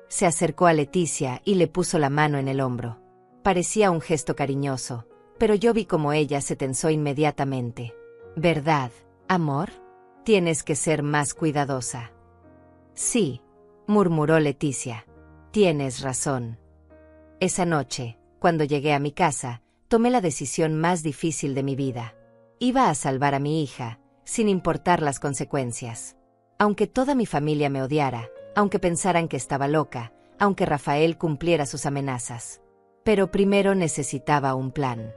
Se acercó a Leticia y le puso la mano en el hombro. Parecía un gesto cariñoso, pero yo vi cómo ella se tensó inmediatamente. ¿Verdad, amor? Tienes que ser más cuidadosa. Sí, murmuró Leticia. Tienes razón. Esa noche, cuando llegué a mi casa, tomé la decisión más difícil de mi vida. Iba a salvar a mi hija, sin importar las consecuencias. Aunque toda mi familia me odiara, aunque pensaran que estaba loca, aunque Rafael cumpliera sus amenazas. Pero primero necesitaba un plan.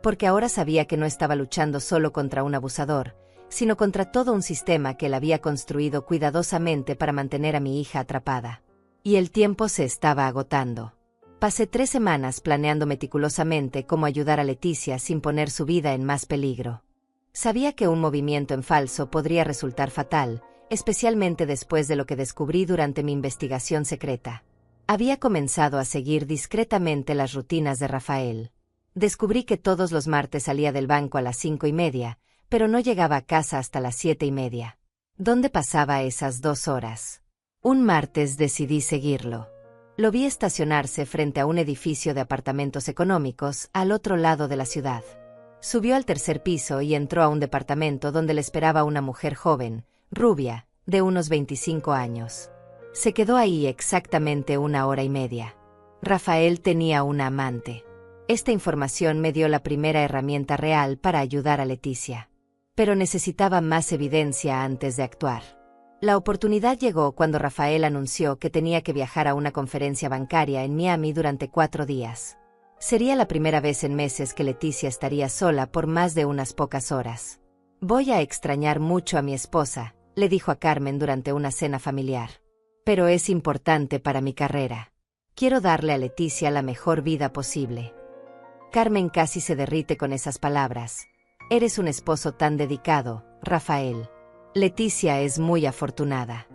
Porque ahora sabía que no estaba luchando solo contra un abusador, sino contra todo un sistema que él había construido cuidadosamente para mantener a mi hija atrapada. Y el tiempo se estaba agotando. Pasé 3 semanas planeando meticulosamente cómo ayudar a Leticia sin poner su vida en más peligro. Sabía que un movimiento en falso podría resultar fatal, especialmente después de lo que descubrí durante mi investigación secreta. Había comenzado a seguir discretamente las rutinas de Rafael. Descubrí que todos los martes salía del banco a las 5:30, pero no llegaba a casa hasta las 7:30. ¿Dónde pasaba esas 2 horas? Un martes decidí seguirlo. Lo vi estacionarse frente a un edificio de apartamentos económicos al otro lado de la ciudad. Subió al 3er piso y entró a un departamento donde le esperaba una mujer joven, rubia, de unos 25 años. Se quedó ahí exactamente 1 hora y media. Rafael tenía una amante. Esta información me dio la primera herramienta real para ayudar a Leticia. Pero necesitaba más evidencia antes de actuar. La oportunidad llegó cuando Rafael anunció que tenía que viajar a una conferencia bancaria en Miami durante 4 días. Sería la primera vez en meses que Leticia estaría sola por más de unas pocas horas. «Voy a extrañar mucho a mi esposa», le dijo a Carmen durante una cena familiar. «Pero es importante para mi carrera. Quiero darle a Leticia la mejor vida posible». Carmen casi se derrite con esas palabras. «Eres un esposo tan dedicado, Rafael. Leticia es muy afortunada».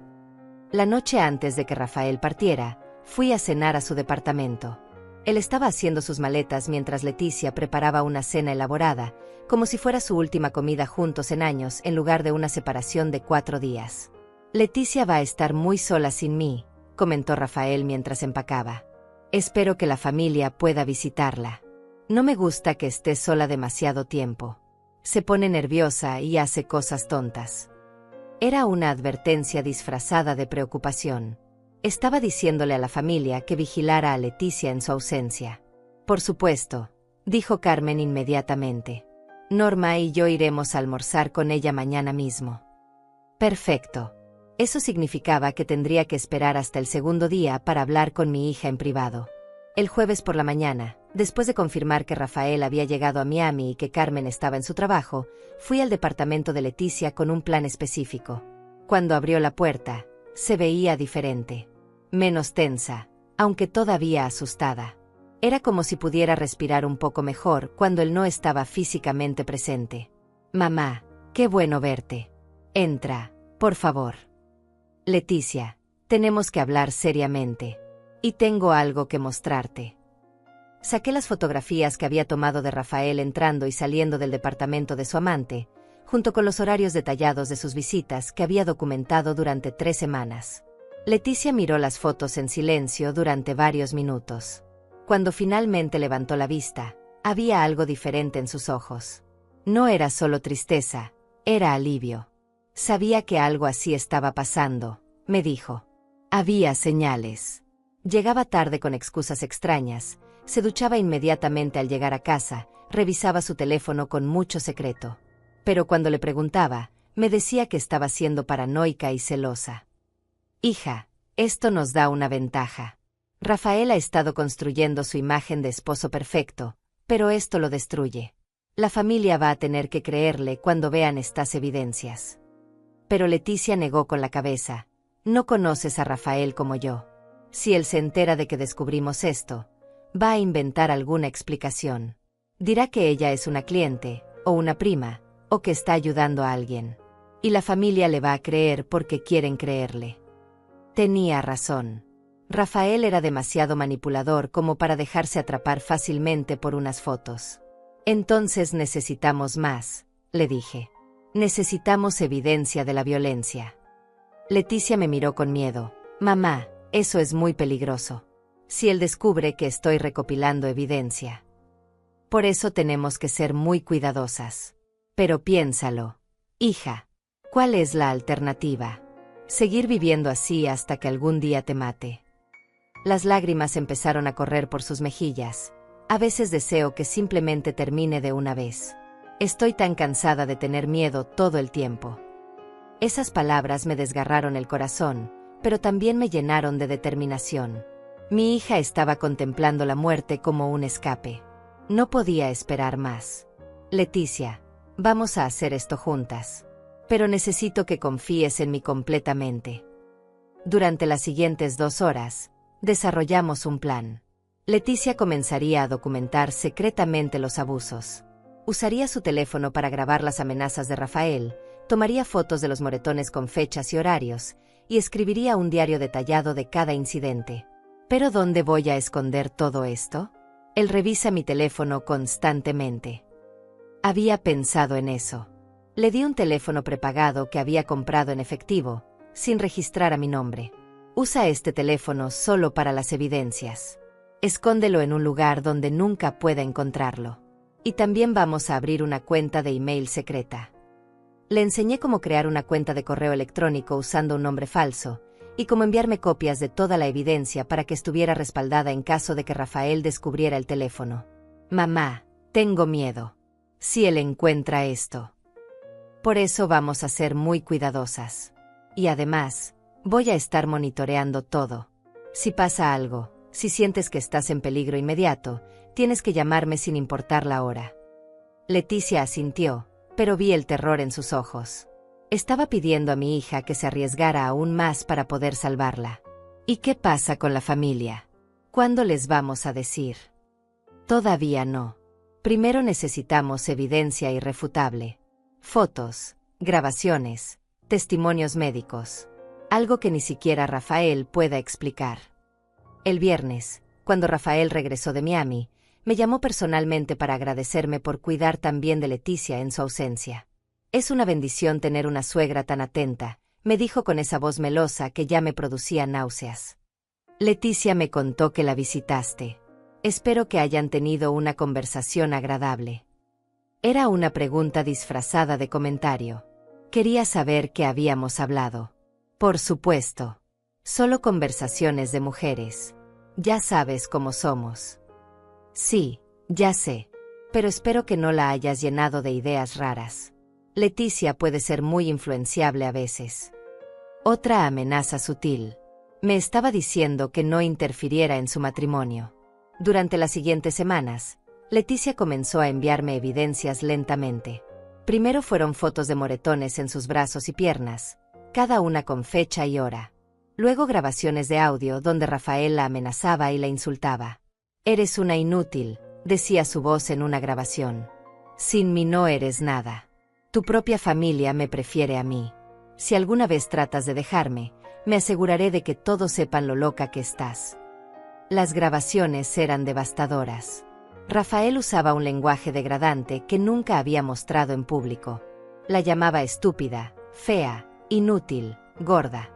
La noche antes de que Rafael partiera, fui a cenar a su departamento. Él estaba haciendo sus maletas mientras Leticia preparaba una cena elaborada, como si fuera su última comida juntos en años en lugar de una separación de 4 días. «Leticia va a estar muy sola sin mí», comentó Rafael mientras empacaba. «Espero que la familia pueda visitarla. No me gusta que esté sola demasiado tiempo. Se pone nerviosa y hace cosas tontas». Era una advertencia disfrazada de preocupación. Estaba diciéndole a la familia que vigilara a Leticia en su ausencia. «Por supuesto», dijo Carmen inmediatamente. «Norma y yo iremos a almorzar con ella mañana mismo». «Perfecto». Eso significaba que tendría que esperar hasta el segundo día para hablar con mi hija en privado. El jueves por la mañana, después de confirmar que Rafael había llegado a Miami y que Carmen estaba en su trabajo, fui al departamento de Leticia con un plan específico. Cuando abrió la puerta, se veía diferente. Menos tensa, aunque todavía asustada. Era como si pudiera respirar un poco mejor cuando él no estaba físicamente presente. «Mamá, qué bueno verte. Entra, por favor». «Leticia, tenemos que hablar seriamente. Y tengo algo que mostrarte». Saqué las fotografías que había tomado de Rafael entrando y saliendo del departamento de su amante, junto con los horarios detallados de sus visitas que había documentado durante 3 semanas. Leticia miró las fotos en silencio durante varios minutos. Cuando finalmente levantó la vista, había algo diferente en sus ojos. No era solo tristeza, era alivio. «Sabía que algo así estaba pasando», me dijo. Había señales. Llegaba tarde con excusas extrañas, se duchaba inmediatamente al llegar a casa, revisaba su teléfono con mucho secreto. Pero cuando le preguntaba, me decía que estaba siendo paranoica y celosa. «Hija, esto nos da una ventaja. Rafael ha estado construyendo su imagen de esposo perfecto, pero esto lo destruye. La familia va a tener que creerle cuando vean estas evidencias». Pero Leticia negó con la cabeza. «No conoces a Rafael como yo. Si él se entera de que descubrimos esto, va a inventar alguna explicación. Dirá que ella es una cliente, o una prima, o que está ayudando a alguien. Y la familia le va a creer porque quieren creerle». Tenía razón. Rafael era demasiado manipulador como para dejarse atrapar fácilmente por unas fotos. «Entonces necesitamos más», le dije. «Necesitamos evidencia de la violencia». Leticia me miró con miedo. «Mamá, eso es muy peligroso. Si él descubre que estoy recopilando evidencia. Por eso tenemos que ser muy cuidadosas. Pero piénsalo, hija. ¿Cuál es la alternativa? Seguir viviendo así hasta que algún día te mate». Las lágrimas empezaron a correr por sus mejillas. A veces deseo que simplemente termine de una vez. Estoy tan cansada de tener miedo todo el tiempo. Esas palabras me desgarraron el corazón, pero también me llenaron de determinación. Mi hija estaba contemplando la muerte como un escape. No podía esperar más. Leticia, vamos a hacer esto juntas. Pero necesito que confíes en mí completamente. Durante las siguientes 2 horas, desarrollamos un plan. Leticia comenzaría a documentar secretamente los abusos. Usaría su teléfono para grabar las amenazas de Rafael, tomaría fotos de los moretones con fechas y horarios, y escribiría un diario detallado de cada incidente. ¿Pero dónde voy a esconder todo esto? Él revisa mi teléfono constantemente. Había pensado en eso. Le di un teléfono prepagado que había comprado en efectivo, sin registrar a mi nombre. Usa este teléfono solo para las evidencias. Escóndelo en un lugar donde nunca pueda encontrarlo. Y también vamos a abrir una cuenta de email secreta. Le enseñé cómo crear una cuenta de correo electrónico usando un nombre falso, y cómo enviarme copias de toda la evidencia para que estuviera respaldada en caso de que Rafael descubriera el teléfono. Mamá, tengo miedo. Si él encuentra esto. Por eso vamos a ser muy cuidadosas. Y además, voy a estar monitoreando todo. Si pasa algo, si sientes que estás en peligro inmediato, tienes que llamarme sin importar la hora. Leticia asintió, pero vi el terror en sus ojos. Estaba pidiendo a mi hija que se arriesgara aún más para poder salvarla. ¿Y qué pasa con la familia? ¿Cuándo les vamos a decir? Todavía no. Primero necesitamos evidencia irrefutable. Fotos, grabaciones, testimonios médicos. Algo que ni siquiera Rafael pueda explicar. El viernes, cuando Rafael regresó de Miami, me llamó personalmente para agradecerme por cuidar tan bien de Leticia en su ausencia. Es una bendición tener una suegra tan atenta, me dijo con esa voz melosa que ya me producía náuseas. Leticia me contó que la visitaste. Espero que hayan tenido una conversación agradable. Era una pregunta disfrazada de comentario. Quería saber qué habíamos hablado. Por supuesto. Solo conversaciones de mujeres. Ya sabes cómo somos. Sí, ya sé. Pero espero que no la hayas llenado de ideas raras. Leticia puede ser muy influenciable a veces. Otra amenaza sutil. Me estaba diciendo que no interfiriera en su matrimonio. Durante las siguientes semanas, Leticia comenzó a enviarme evidencias lentamente. Primero fueron fotos de moretones en sus brazos y piernas, cada una con fecha y hora. Luego grabaciones de audio donde Rafael la amenazaba y la insultaba. «Eres una inútil», decía su voz en una grabación. «Sin mí no eres nada. Tu propia familia me prefiere a mí. Si alguna vez tratas de dejarme, me aseguraré de que todos sepan lo loca que estás». Las grabaciones eran devastadoras. Rafael usaba un lenguaje degradante que nunca había mostrado en público. La llamaba estúpida, fea, inútil, gorda.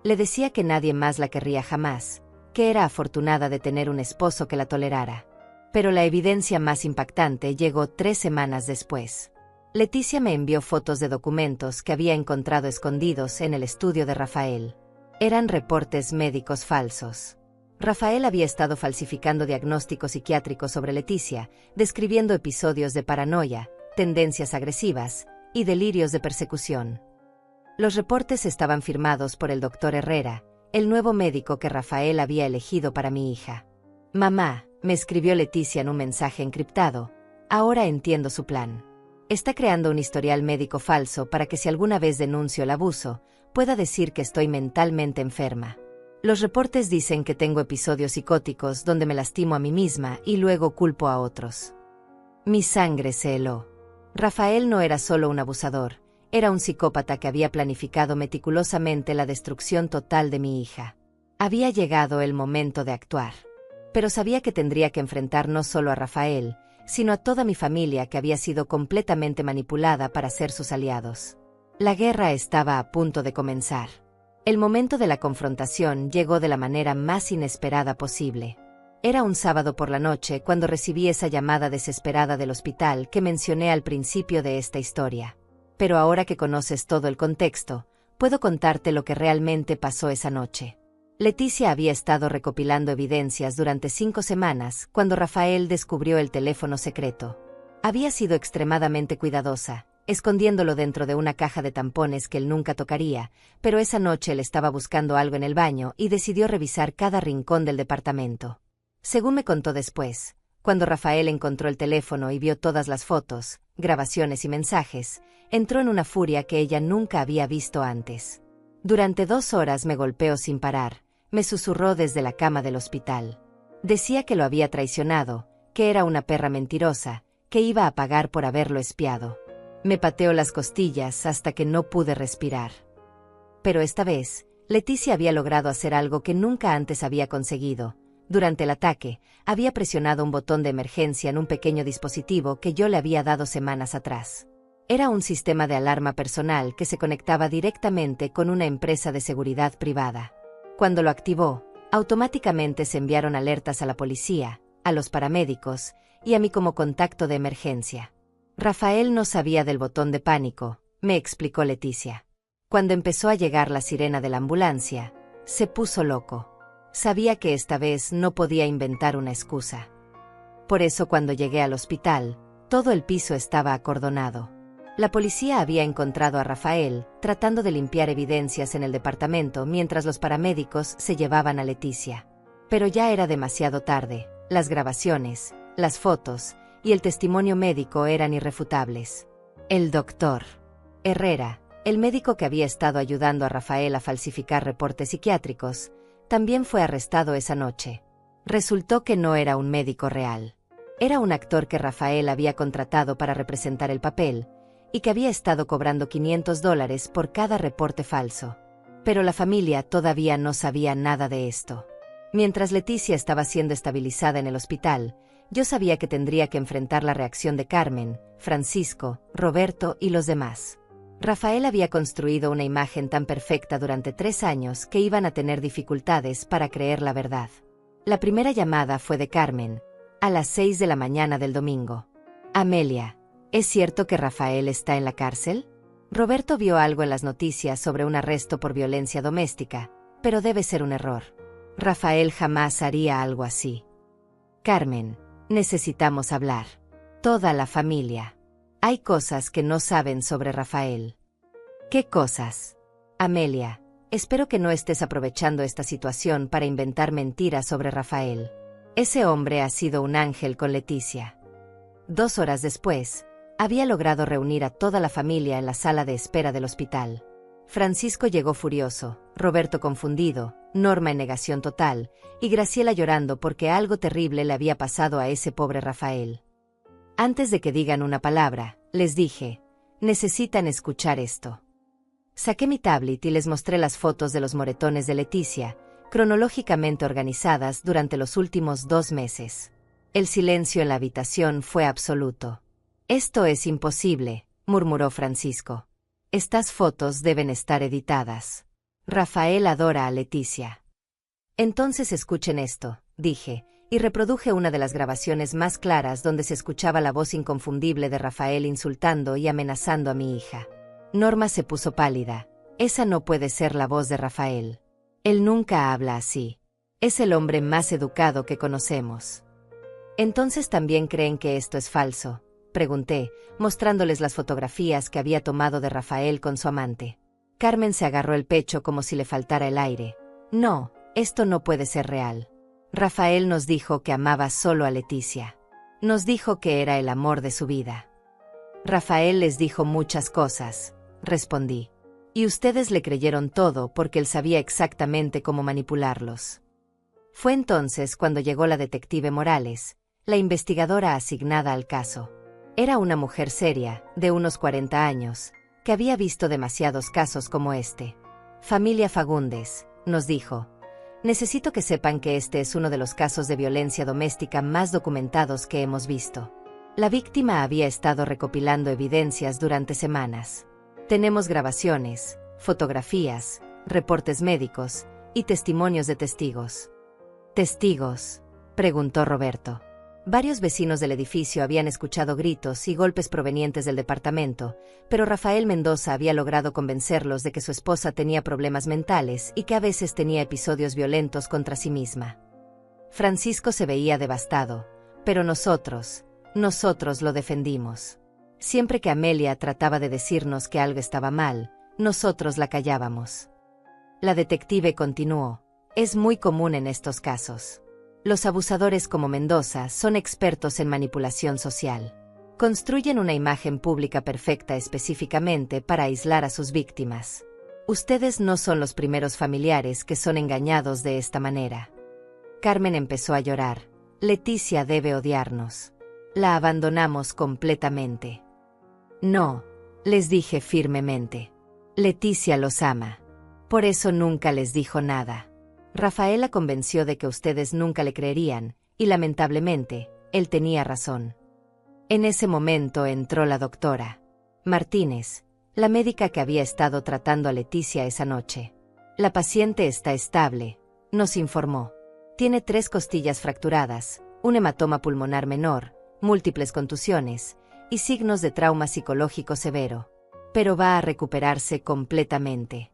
Le decía que nadie más la querría jamás, que era afortunada de tener un esposo que la tolerara. Pero la evidencia más impactante llegó 3 semanas después. Leticia me envió fotos de documentos que había encontrado escondidos en el estudio de Rafael. Eran reportes médicos falsos. Rafael había estado falsificando diagnósticos psiquiátricos sobre Leticia, describiendo episodios de paranoia, tendencias agresivas y delirios de persecución. Los reportes estaban firmados por el doctor Herrera, el nuevo médico que Rafael había elegido para mi hija. «Mamá», me escribió Leticia en un mensaje encriptado, «ahora entiendo su plan. Está creando un historial médico falso para que si alguna vez denuncio el abuso, pueda decir que estoy mentalmente enferma. Los reportes dicen que tengo episodios psicóticos donde me lastimo a mí misma y luego culpo a otros». Mi sangre se heló. Rafael no era solo un abusador, era un psicópata que había planificado meticulosamente la destrucción total de mi hija. Había llegado el momento de actuar. Pero sabía que tendría que enfrentar no solo a Rafael, sino a toda mi familia que había sido completamente manipulada para ser sus aliados. La guerra estaba a punto de comenzar. El momento de la confrontación llegó de la manera más inesperada posible. Era un sábado por la noche cuando recibí esa llamada desesperada del hospital que mencioné al principio de esta historia. Pero ahora que conoces todo el contexto, puedo contarte lo que realmente pasó esa noche. Leticia había estado recopilando evidencias durante 5 semanas cuando Rafael descubrió el teléfono secreto. Había sido extremadamente cuidadosa, escondiéndolo dentro de una caja de tampones que él nunca tocaría, pero esa noche él estaba buscando algo en el baño y decidió revisar cada rincón del departamento. Según me contó después, cuando Rafael encontró el teléfono y vio todas las fotos, grabaciones y mensajes, entró en una furia que ella nunca había visto antes. Durante 2 horas me golpeó sin parar, me susurró desde la cama del hospital. Decía que lo había traicionado, que era una perra mentirosa, que iba a pagar por haberlo espiado. Me pateó las costillas hasta que no pude respirar. Pero esta vez, Leticia había logrado hacer algo que nunca antes había conseguido. Durante el ataque, había presionado un botón de emergencia en un pequeño dispositivo que yo le había dado semanas atrás. Era un sistema de alarma personal que se conectaba directamente con una empresa de seguridad privada. Cuando lo activó, automáticamente se enviaron alertas a la policía, a los paramédicos y a mí como contacto de emergencia. Rafael no sabía del botón de pánico, me explicó Leticia. Cuando empezó a llegar la sirena de la ambulancia, se puso loco. Sabía que esta vez no podía inventar una excusa. Por eso cuando llegué al hospital, todo el piso estaba acordonado. La policía había encontrado a Rafael tratando de limpiar evidencias en el departamento mientras los paramédicos se llevaban a Leticia. Pero ya era demasiado tarde, las grabaciones, las fotos y el testimonio médico eran irrefutables. El doctor Herrera, el médico que había estado ayudando a Rafael a falsificar reportes psiquiátricos, también fue arrestado esa noche. Resultó que no era un médico real. Era un actor que Rafael había contratado para representar el papel, y que había estado cobrando $500 por cada reporte falso. Pero la familia todavía no sabía nada de esto. Mientras Leticia estaba siendo estabilizada en el hospital, yo sabía que tendría que enfrentar la reacción de Carmen, Francisco, Roberto y los demás. Rafael había construido una imagen tan perfecta durante 3 años que iban a tener dificultades para creer la verdad. La primera llamada fue de Carmen, a las 6 de la mañana del domingo. Amelia, ¿es cierto que Rafael está en la cárcel? Roberto vio algo en las noticias sobre un arresto por violencia doméstica, pero debe ser un error. Rafael jamás haría algo así. Carmen, necesitamos hablar. Toda la familia. Hay cosas que no saben sobre Rafael. ¿Qué cosas? Amelia, espero que no estés aprovechando esta situación para inventar mentiras sobre Rafael. Ese hombre ha sido un ángel con Leticia. 2 horas después, había logrado reunir a toda la familia en la sala de espera del hospital. Francisco llegó furioso, Roberto confundido, Norma en negación total, y Graciela llorando porque algo terrible le había pasado a ese pobre Rafael. Antes de que digan una palabra, les dije, necesitan escuchar esto. Saqué mi tablet y les mostré las fotos de los moretones de Leticia, cronológicamente organizadas durante los últimos 2 meses. El silencio en la habitación fue absoluto. Esto es imposible, murmuró Francisco. Estas fotos deben estar editadas. Rafael adora a Leticia. Entonces escuchen esto, dije, y reproduje una de las grabaciones más claras donde se escuchaba la voz inconfundible de Rafael insultando y amenazando a mi hija. Norma se puso pálida. Esa no puede ser la voz de Rafael. Él nunca habla así. Es el hombre más educado que conocemos. ¿Entonces también creen que esto es falso?, pregunté, mostrándoles las fotografías que había tomado de Rafael con su amante. Carmen se agarró el pecho como si le faltara el aire. No, esto no puede ser real. Rafael nos dijo que amaba solo a Leticia. Nos dijo que era el amor de su vida. Rafael les dijo muchas cosas, respondí. Y ustedes le creyeron todo porque él sabía exactamente cómo manipularlos. Fue entonces cuando llegó la detective Morales, la investigadora asignada al caso. Era una mujer seria, de unos 40 años, que había visto demasiados casos como este. Familia Fagundes, nos dijo. Necesito que sepan que este es uno de los casos de violencia doméstica más documentados que hemos visto. La víctima había estado recopilando evidencias durante semanas. Tenemos grabaciones, fotografías, reportes médicos y testimonios de testigos. ¿Testigos?, preguntó Roberto. Varios vecinos del edificio habían escuchado gritos y golpes provenientes del departamento, pero Rafael Mendoza había logrado convencerlos de que su esposa tenía problemas mentales y que a veces tenía episodios violentos contra sí misma. Francisco se veía devastado, pero nosotros lo defendimos. Siempre que Amelia trataba de decirnos que algo estaba mal, nosotros la callábamos. La detective continuó: es muy común en estos casos. Los abusadores como Mendoza son expertos en manipulación social. Construyen una imagen pública perfecta específicamente para aislar a sus víctimas. Ustedes no son los primeros familiares que son engañados de esta manera. Carmen empezó a llorar. Leticia debe odiarnos. La abandonamos completamente. No, les dije firmemente. Leticia los ama. Por eso nunca les dijo nada. Rafael la convenció de que ustedes nunca le creerían, y lamentablemente, él tenía razón. En ese momento entró la doctora Martínez, la médica que había estado tratando a Leticia esa noche. La paciente está estable, nos informó. Tiene 3 costillas fracturadas, un hematoma pulmonar menor, múltiples contusiones y signos de trauma psicológico severo. Pero va a recuperarse completamente.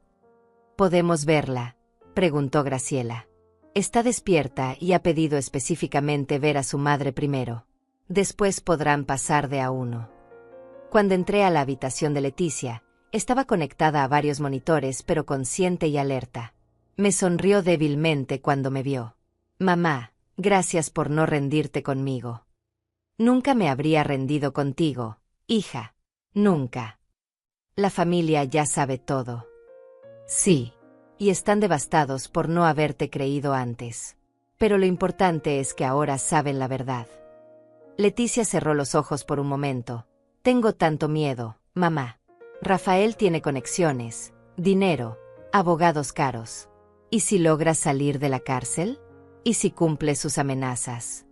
¿Podemos verla?, preguntó Graciela. Está despierta y ha pedido específicamente ver a su madre primero. Después podrán pasar de a uno. Cuando entré a la habitación de Leticia, estaba conectada a varios monitores pero consciente y alerta. Me sonrió débilmente cuando me vio. Mamá, gracias por no rendirte conmigo. Nunca me habría rendido contigo, hija. Nunca. La familia ya sabe todo. Sí. Y están devastados por no haberte creído antes. Pero lo importante es que ahora saben la verdad. Leticia cerró los ojos por un momento. Tengo tanto miedo, mamá. Rafael tiene conexiones, dinero, abogados caros. ¿Y si logra salir de la cárcel? ¿Y si cumple sus amenazas?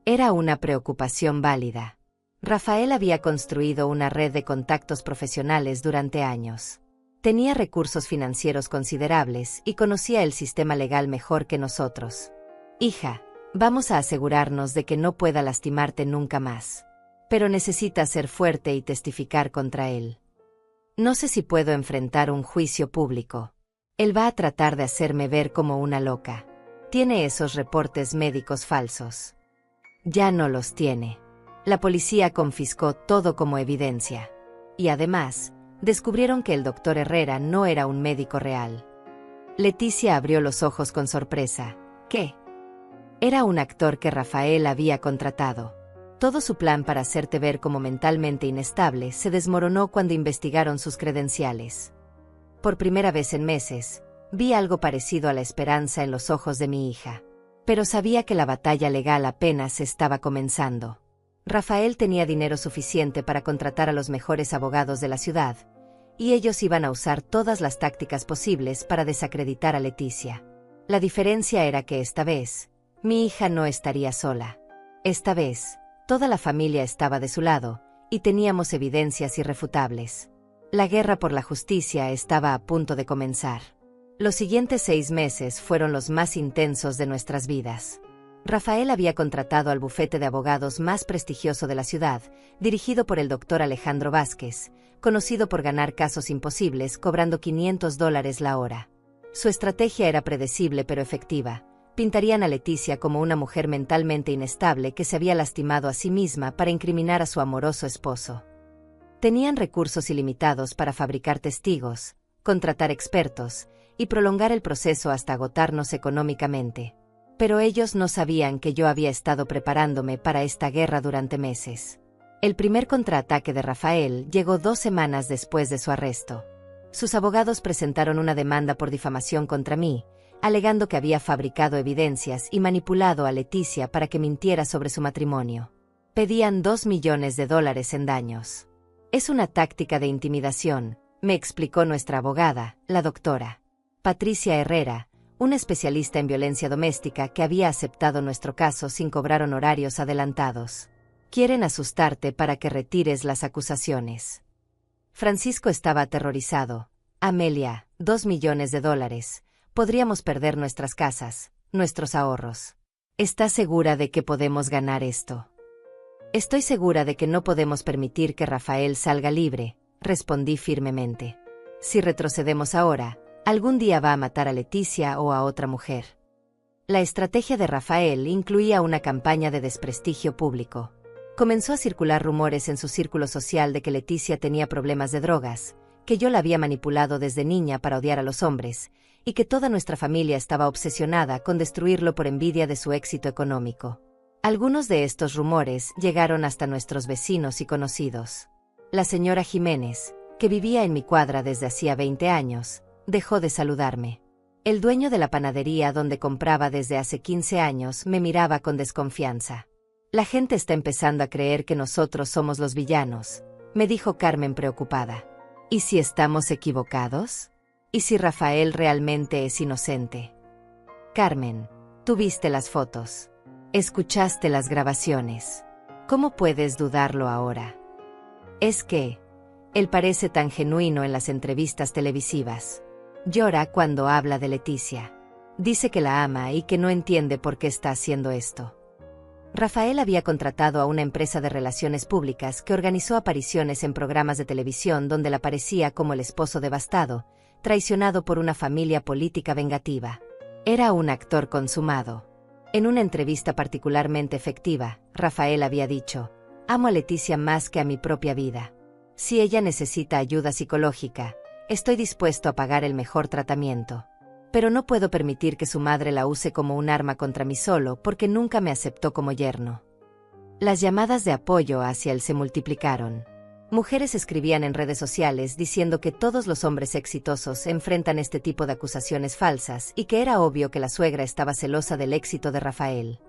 Era una preocupación válida. Rafael había construido una red de contactos profesionales durante años. Tenía recursos financieros considerables y conocía el sistema legal mejor que nosotros. Hija, vamos a asegurarnos de que no pueda lastimarte nunca más. Pero necesitas ser fuerte y testificar contra él. No sé si puedo enfrentar un juicio público. Él va a tratar de hacerme ver como una loca. Tiene esos reportes médicos falsos. Ya no los tiene. La policía confiscó todo como evidencia. Y además, descubrieron que el doctor Herrera no era un médico real. Leticia abrió los ojos con sorpresa. ¿Qué? Era un actor que Rafael había contratado. Todo su plan para hacerte ver como mentalmente inestable se desmoronó cuando investigaron sus credenciales. Por primera vez en meses, vi algo parecido a la esperanza en los ojos de mi hija. Pero sabía que la batalla legal apenas estaba comenzando. Rafael tenía dinero suficiente para contratar a los mejores abogados de la ciudad, y ellos iban a usar todas las tácticas posibles para desacreditar a Leticia. La diferencia era que esta vez, mi hija no estaría sola. Esta vez, toda la familia estaba de su lado, y teníamos evidencias irrefutables. La guerra por la justicia estaba a punto de comenzar. Los siguientes 6 meses fueron los más intensos de nuestras vidas. Rafael había contratado al bufete de abogados más prestigioso de la ciudad, dirigido por el doctor Alejandro Vázquez, conocido por ganar casos imposibles cobrando $500 la hora. Su estrategia era predecible pero efectiva. Pintarían a Leticia como una mujer mentalmente inestable que se había lastimado a sí misma para incriminar a su amoroso esposo. Tenían recursos ilimitados para fabricar testigos, contratar expertos y prolongar el proceso hasta agotarnos económicamente. Pero ellos no sabían que yo había estado preparándome para esta guerra durante meses. El primer contraataque de Rafael llegó 2 semanas después de su arresto. Sus abogados presentaron una demanda por difamación contra mí, alegando que había fabricado evidencias y manipulado a Leticia para que mintiera sobre su matrimonio. Pedían $2 millones en daños. Es una táctica de intimidación, me explicó nuestra abogada, la doctora Patricia Herrera, una especialista en violencia doméstica que había aceptado nuestro caso sin cobrar honorarios adelantados. Quieren asustarte para que retires las acusaciones. Francisco estaba aterrorizado. Amelia, $2 millones. Podríamos perder nuestras casas, nuestros ahorros. ¿Estás segura de que podemos ganar esto? Estoy segura de que no podemos permitir que Rafael salga libre, respondí firmemente. Si retrocedemos ahora, algún día va a matar a Leticia o a otra mujer. La estrategia de Rafael incluía una campaña de desprestigio público. Comenzó a circular rumores en su círculo social de que Leticia tenía problemas de drogas, que yo la había manipulado desde niña para odiar a los hombres, y que toda nuestra familia estaba obsesionada con destruirlo por envidia de su éxito económico. Algunos de estos rumores llegaron hasta nuestros vecinos y conocidos. La señora Jiménez, que vivía en mi cuadra desde hacía 20 años, dejó de saludarme. El dueño de la panadería donde compraba desde hace 15 años me miraba con desconfianza. La gente está empezando a creer que nosotros somos los villanos, me dijo Carmen preocupada. ¿Y si estamos equivocados? ¿Y si Rafael realmente es inocente? Carmen, tú viste las fotos. Escuchaste las grabaciones. ¿Cómo puedes dudarlo ahora? Es que él parece tan genuino en las entrevistas televisivas. Llora cuando habla de Leticia. Dice que la ama y que no entiende por qué está haciendo esto. Rafael había contratado a una empresa de relaciones públicas que organizó apariciones en programas de televisión donde él aparecía como el esposo devastado, traicionado por una familia política vengativa. Era un actor consumado. En una entrevista particularmente efectiva, Rafael había dicho: «Amo a Leticia más que a mi propia vida. Si ella necesita ayuda psicológica, estoy dispuesto a pagar el mejor tratamiento. Pero no puedo permitir que su madre la use como un arma contra mí solo porque nunca me aceptó como yerno». Las llamadas de apoyo hacia él se multiplicaron. Mujeres escribían en redes sociales diciendo que todos los hombres exitosos enfrentan este tipo de acusaciones falsas y que era obvio que la suegra estaba celosa del éxito de Rafael.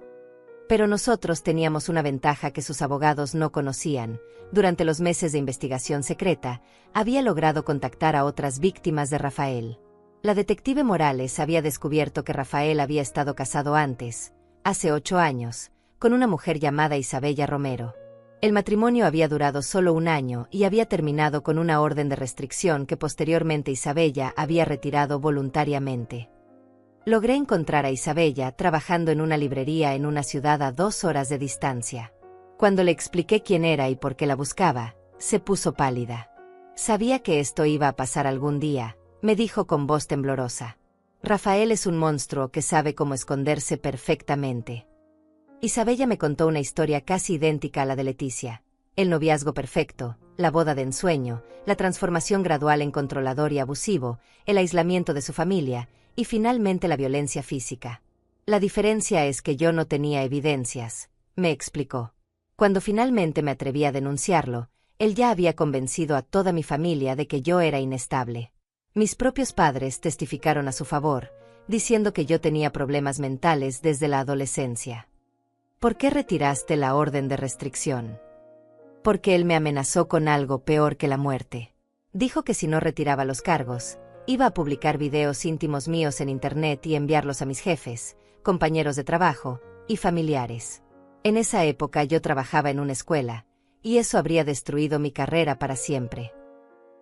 Pero nosotros teníamos una ventaja que sus abogados no conocían. Durante los meses de investigación secreta, había logrado contactar a otras víctimas de Rafael. La detective Morales había descubierto que Rafael había estado casado antes, hace 8 años, con una mujer llamada Isabella Romero. El matrimonio había durado solo 1 año y había terminado con una orden de restricción que posteriormente Isabella había retirado voluntariamente. Logré encontrar a Isabella trabajando en una librería en una ciudad a 2 horas de distancia. Cuando le expliqué quién era y por qué la buscaba, se puso pálida. Sabía que esto iba a pasar algún día, me dijo con voz temblorosa. Rafael es un monstruo que sabe cómo esconderse perfectamente. Isabella me contó una historia casi idéntica a la de Leticia. El noviazgo perfecto, la boda de ensueño, la transformación gradual en controlador y abusivo, el aislamiento de su familia, y finalmente la violencia física. La diferencia es que yo no tenía evidencias, me explicó. Cuando finalmente me atreví a denunciarlo, él ya había convencido a toda mi familia de que yo era inestable. Mis propios padres testificaron a su favor, diciendo que yo tenía problemas mentales desde la adolescencia. ¿Por qué retiraste la orden de restricción? Porque él me amenazó con algo peor que la muerte. Dijo que si no retiraba los cargos, iba a publicar videos íntimos míos en internet y enviarlos a mis jefes, compañeros de trabajo y familiares. En esa época yo trabajaba en una escuela, y eso habría destruido mi carrera para siempre.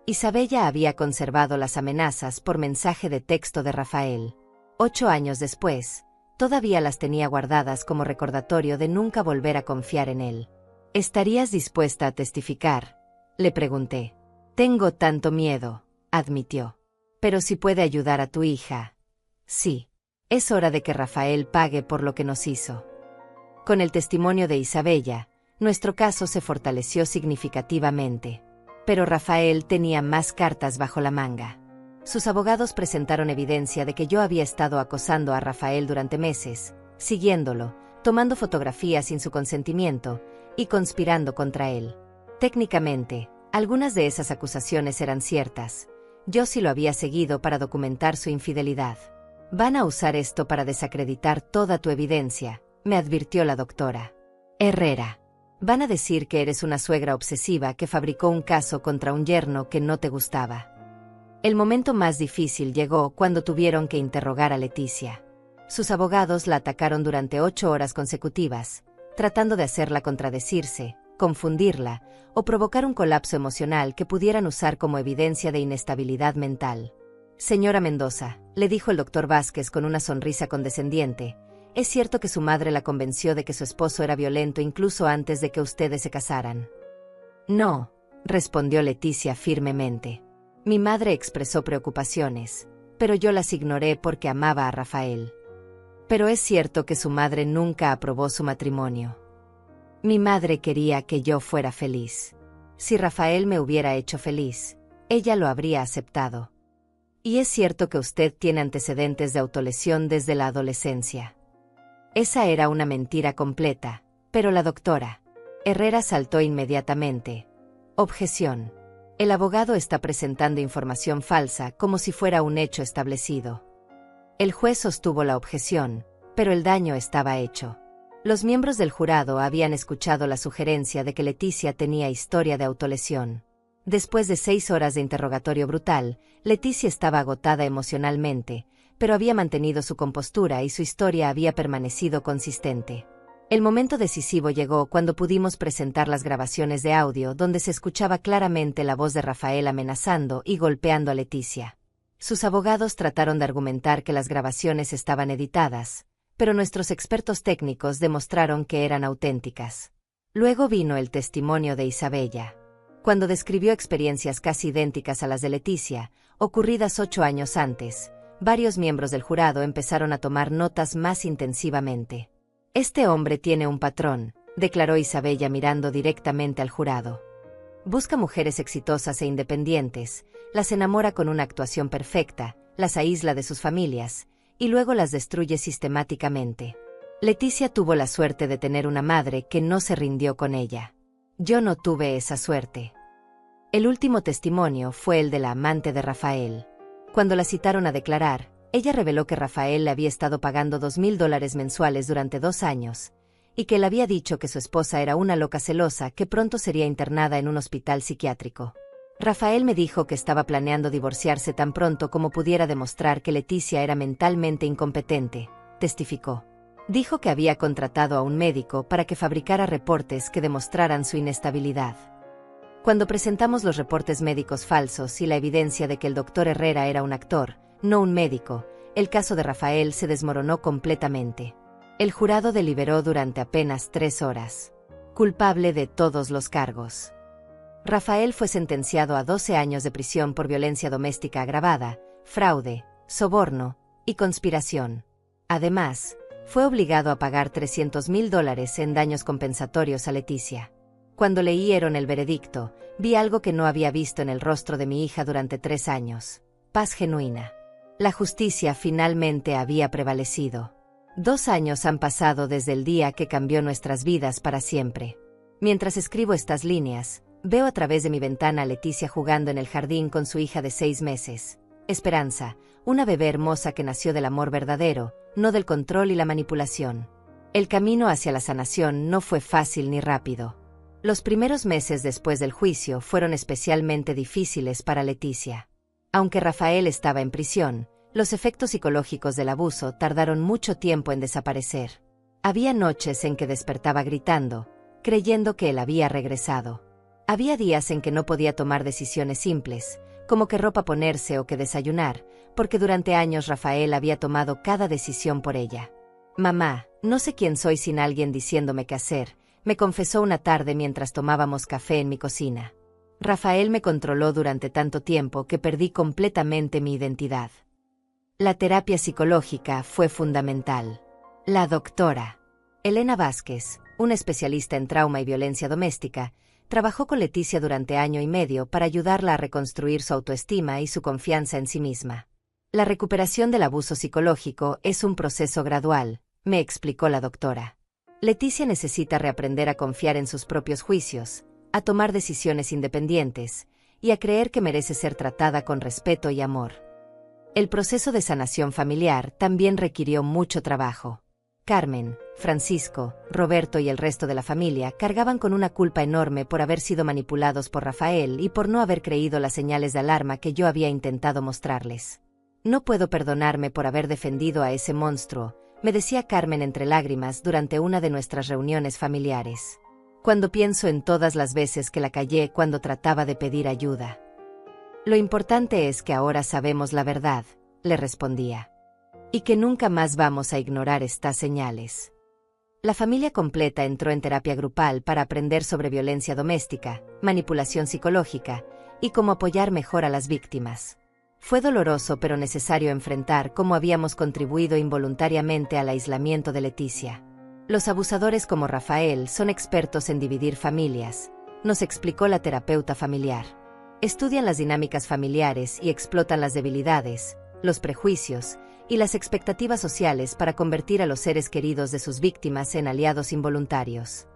Isabella había conservado las amenazas por mensaje de texto de Rafael. 8 años después, todavía las tenía guardadas como recordatorio de nunca volver a confiar en él. ¿Estarías dispuesta a testificar?, le pregunté. Tengo tanto miedo, admitió. Pero si puede ayudar a tu hija. Sí. Es hora de que Rafael pague por lo que nos hizo. Con el testimonio de Isabella, nuestro caso se fortaleció significativamente. Pero Rafael tenía más cartas bajo la manga. Sus abogados presentaron evidencia de que yo había estado acosando a Rafael durante meses, siguiéndolo, tomando fotografías sin su consentimiento y conspirando contra él. Técnicamente, algunas de esas acusaciones eran ciertas. Yo sí lo había seguido para documentar su infidelidad. Van a usar esto para desacreditar toda tu evidencia, me advirtió la doctora Herrera. Van a decir que eres una suegra obsesiva que fabricó un caso contra un yerno que no te gustaba. El momento más difícil llegó cuando tuvieron que interrogar a Leticia. Sus abogados la atacaron durante 8 horas consecutivas, tratando de hacerla contradecirse, confundirla o provocar un colapso emocional que pudieran usar como evidencia de inestabilidad mental. Señora Mendoza, le dijo el doctor Vázquez con una sonrisa condescendiente, ¿Es cierto que su madre la convenció de que su esposo era violento incluso antes de que ustedes se casaran? No, respondió Leticia firmemente. Mi madre expresó preocupaciones, pero yo las ignoré porque amaba a Rafael. Pero es cierto que su madre nunca aprobó su matrimonio. Mi madre quería que yo fuera feliz. Si Rafael me hubiera hecho feliz, ella lo habría aceptado. Y es cierto que usted tiene antecedentes de autolesión desde la adolescencia. Esa era una mentira completa, pero la doctora Herrera saltó inmediatamente. Objeción. El abogado está presentando información falsa como si fuera un hecho establecido. El juez sostuvo la objeción, pero el daño estaba hecho. Los miembros del jurado habían escuchado la sugerencia de que Leticia tenía historia de autolesión. Después de 6 horas de interrogatorio brutal, Leticia estaba agotada emocionalmente, pero había mantenido su compostura y su historia había permanecido consistente. El momento decisivo llegó cuando pudimos presentar las grabaciones de audio donde se escuchaba claramente la voz de Rafael amenazando y golpeando a Leticia. Sus abogados trataron de argumentar que las grabaciones estaban editadas, pero nuestros expertos técnicos demostraron que eran auténticas. Luego vino el testimonio de Isabella. Cuando describió experiencias casi idénticas a las de Leticia, ocurridas 8 años antes, varios miembros del jurado empezaron a tomar notas más intensivamente. Este hombre tiene un patrón, declaró Isabella mirando directamente al jurado. Busca mujeres exitosas e independientes, las enamora con una actuación perfecta, las aísla de sus familias, y luego las destruye sistemáticamente. Leticia tuvo la suerte de tener una madre que no se rindió con ella. Yo no tuve esa suerte. El último testimonio fue el de la amante de Rafael. Cuando la citaron a declarar, ella reveló que Rafael le había estado pagando $2,000 mensuales durante 2 años, y que le había dicho que su esposa era una loca celosa que pronto sería internada en un hospital psiquiátrico. Rafael me dijo que estaba planeando divorciarse tan pronto como pudiera demostrar que Leticia era mentalmente incompetente, testificó. Dijo que había contratado a un médico para que fabricara reportes que demostraran su inestabilidad. Cuando presentamos los reportes médicos falsos y la evidencia de que el doctor Herrera era un actor, no un médico, el caso de Rafael se desmoronó completamente. El jurado deliberó durante apenas 3 horas. Culpable de todos los cargos. Rafael fue sentenciado a 12 años de prisión por violencia doméstica agravada, fraude, soborno y conspiración. Además, fue obligado a pagar $300,000 en daños compensatorios a Leticia. Cuando leyeron el veredicto, vi algo que no había visto en el rostro de mi hija durante 3 años. Paz genuina. La justicia finalmente había prevalecido. 2 años han pasado desde el día que cambió nuestras vidas para siempre. Mientras escribo estas líneas, veo a través de mi ventana a Leticia jugando en el jardín con su hija de 6 meses, Esperanza, una bebé hermosa que nació del amor verdadero, no del control y la manipulación. El camino hacia la sanación no fue fácil ni rápido. Los primeros meses después del juicio fueron especialmente difíciles para Leticia. Aunque Rafael estaba en prisión, los efectos psicológicos del abuso tardaron mucho tiempo en desaparecer. Había noches en que despertaba gritando, creyendo que él había regresado. Había días en que no podía tomar decisiones simples, como qué ropa ponerse o qué desayunar, porque durante años Rafael había tomado cada decisión por ella. Mamá, no sé quién soy sin alguien diciéndome qué hacer, me confesó una tarde mientras tomábamos café en mi cocina. Rafael me controló durante tanto tiempo que perdí completamente mi identidad. La terapia psicológica fue fundamental. La doctora Elena Vázquez, una especialista en trauma y violencia doméstica, trabajó con Leticia durante 1 año y medio para ayudarla a reconstruir su autoestima y su confianza en sí misma. La recuperación del abuso psicológico es un proceso gradual, me explicó la doctora. Leticia necesita reaprender a confiar en sus propios juicios, a tomar decisiones independientes, y a creer que merece ser tratada con respeto y amor. El proceso de sanación familiar también requirió mucho trabajo. Carmen, Francisco, Roberto y el resto de la familia cargaban con una culpa enorme por haber sido manipulados por Rafael y por no haber creído las señales de alarma que yo había intentado mostrarles. No puedo perdonarme por haber defendido a ese monstruo, me decía Carmen entre lágrimas durante una de nuestras reuniones familiares. Cuando pienso en todas las veces que la callé cuando trataba de pedir ayuda. Lo importante es que ahora sabemos la verdad, le respondía. y que nunca más vamos a ignorar estas señales. La familia completa entró en terapia grupal para aprender sobre violencia doméstica, manipulación psicológica y cómo apoyar mejor a las víctimas. Fue doloroso pero necesario enfrentar cómo habíamos contribuido involuntariamente al aislamiento de Leticia. Los abusadores como Rafael son expertos en dividir familias, nos explicó la terapeuta familiar. Estudian las dinámicas familiares y explotan las debilidades, los prejuicios y las expectativas sociales para convertir a los seres queridos de sus víctimas en aliados involuntarios.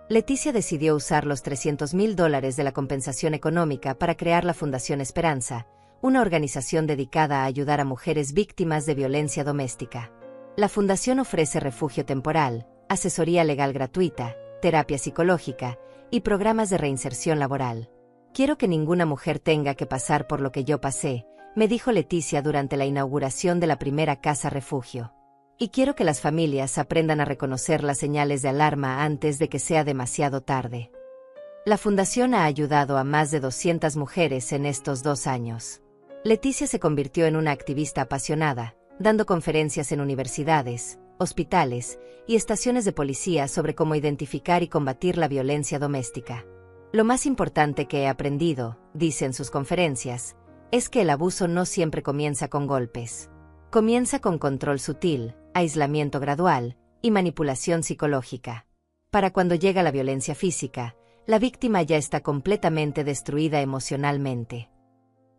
Leticia decidió usar los $300,000 de la compensación económica para crear la Fundación Esperanza, una organización dedicada a ayudar a mujeres víctimas de violencia doméstica. La fundación ofrece refugio temporal, asesoría legal gratuita, terapia psicológica y programas de reinserción laboral. Quiero que ninguna mujer tenga que pasar por lo que yo pasé, me dijo Leticia durante la inauguración de la primera casa refugio. Y quiero que las familias aprendan a reconocer las señales de alarma antes de que sea demasiado tarde. La fundación ha ayudado a más de 200 mujeres en estos 2 años. Leticia se convirtió en una activista apasionada, dando conferencias en universidades, hospitales y estaciones de policía sobre cómo identificar y combatir la violencia doméstica. Lo más importante que he aprendido, dice en sus conferencias, es que el abuso no siempre comienza con golpes. Comienza con control sutil, aislamiento gradual y manipulación psicológica. Para cuando llega la violencia física, la víctima ya está completamente destruida emocionalmente.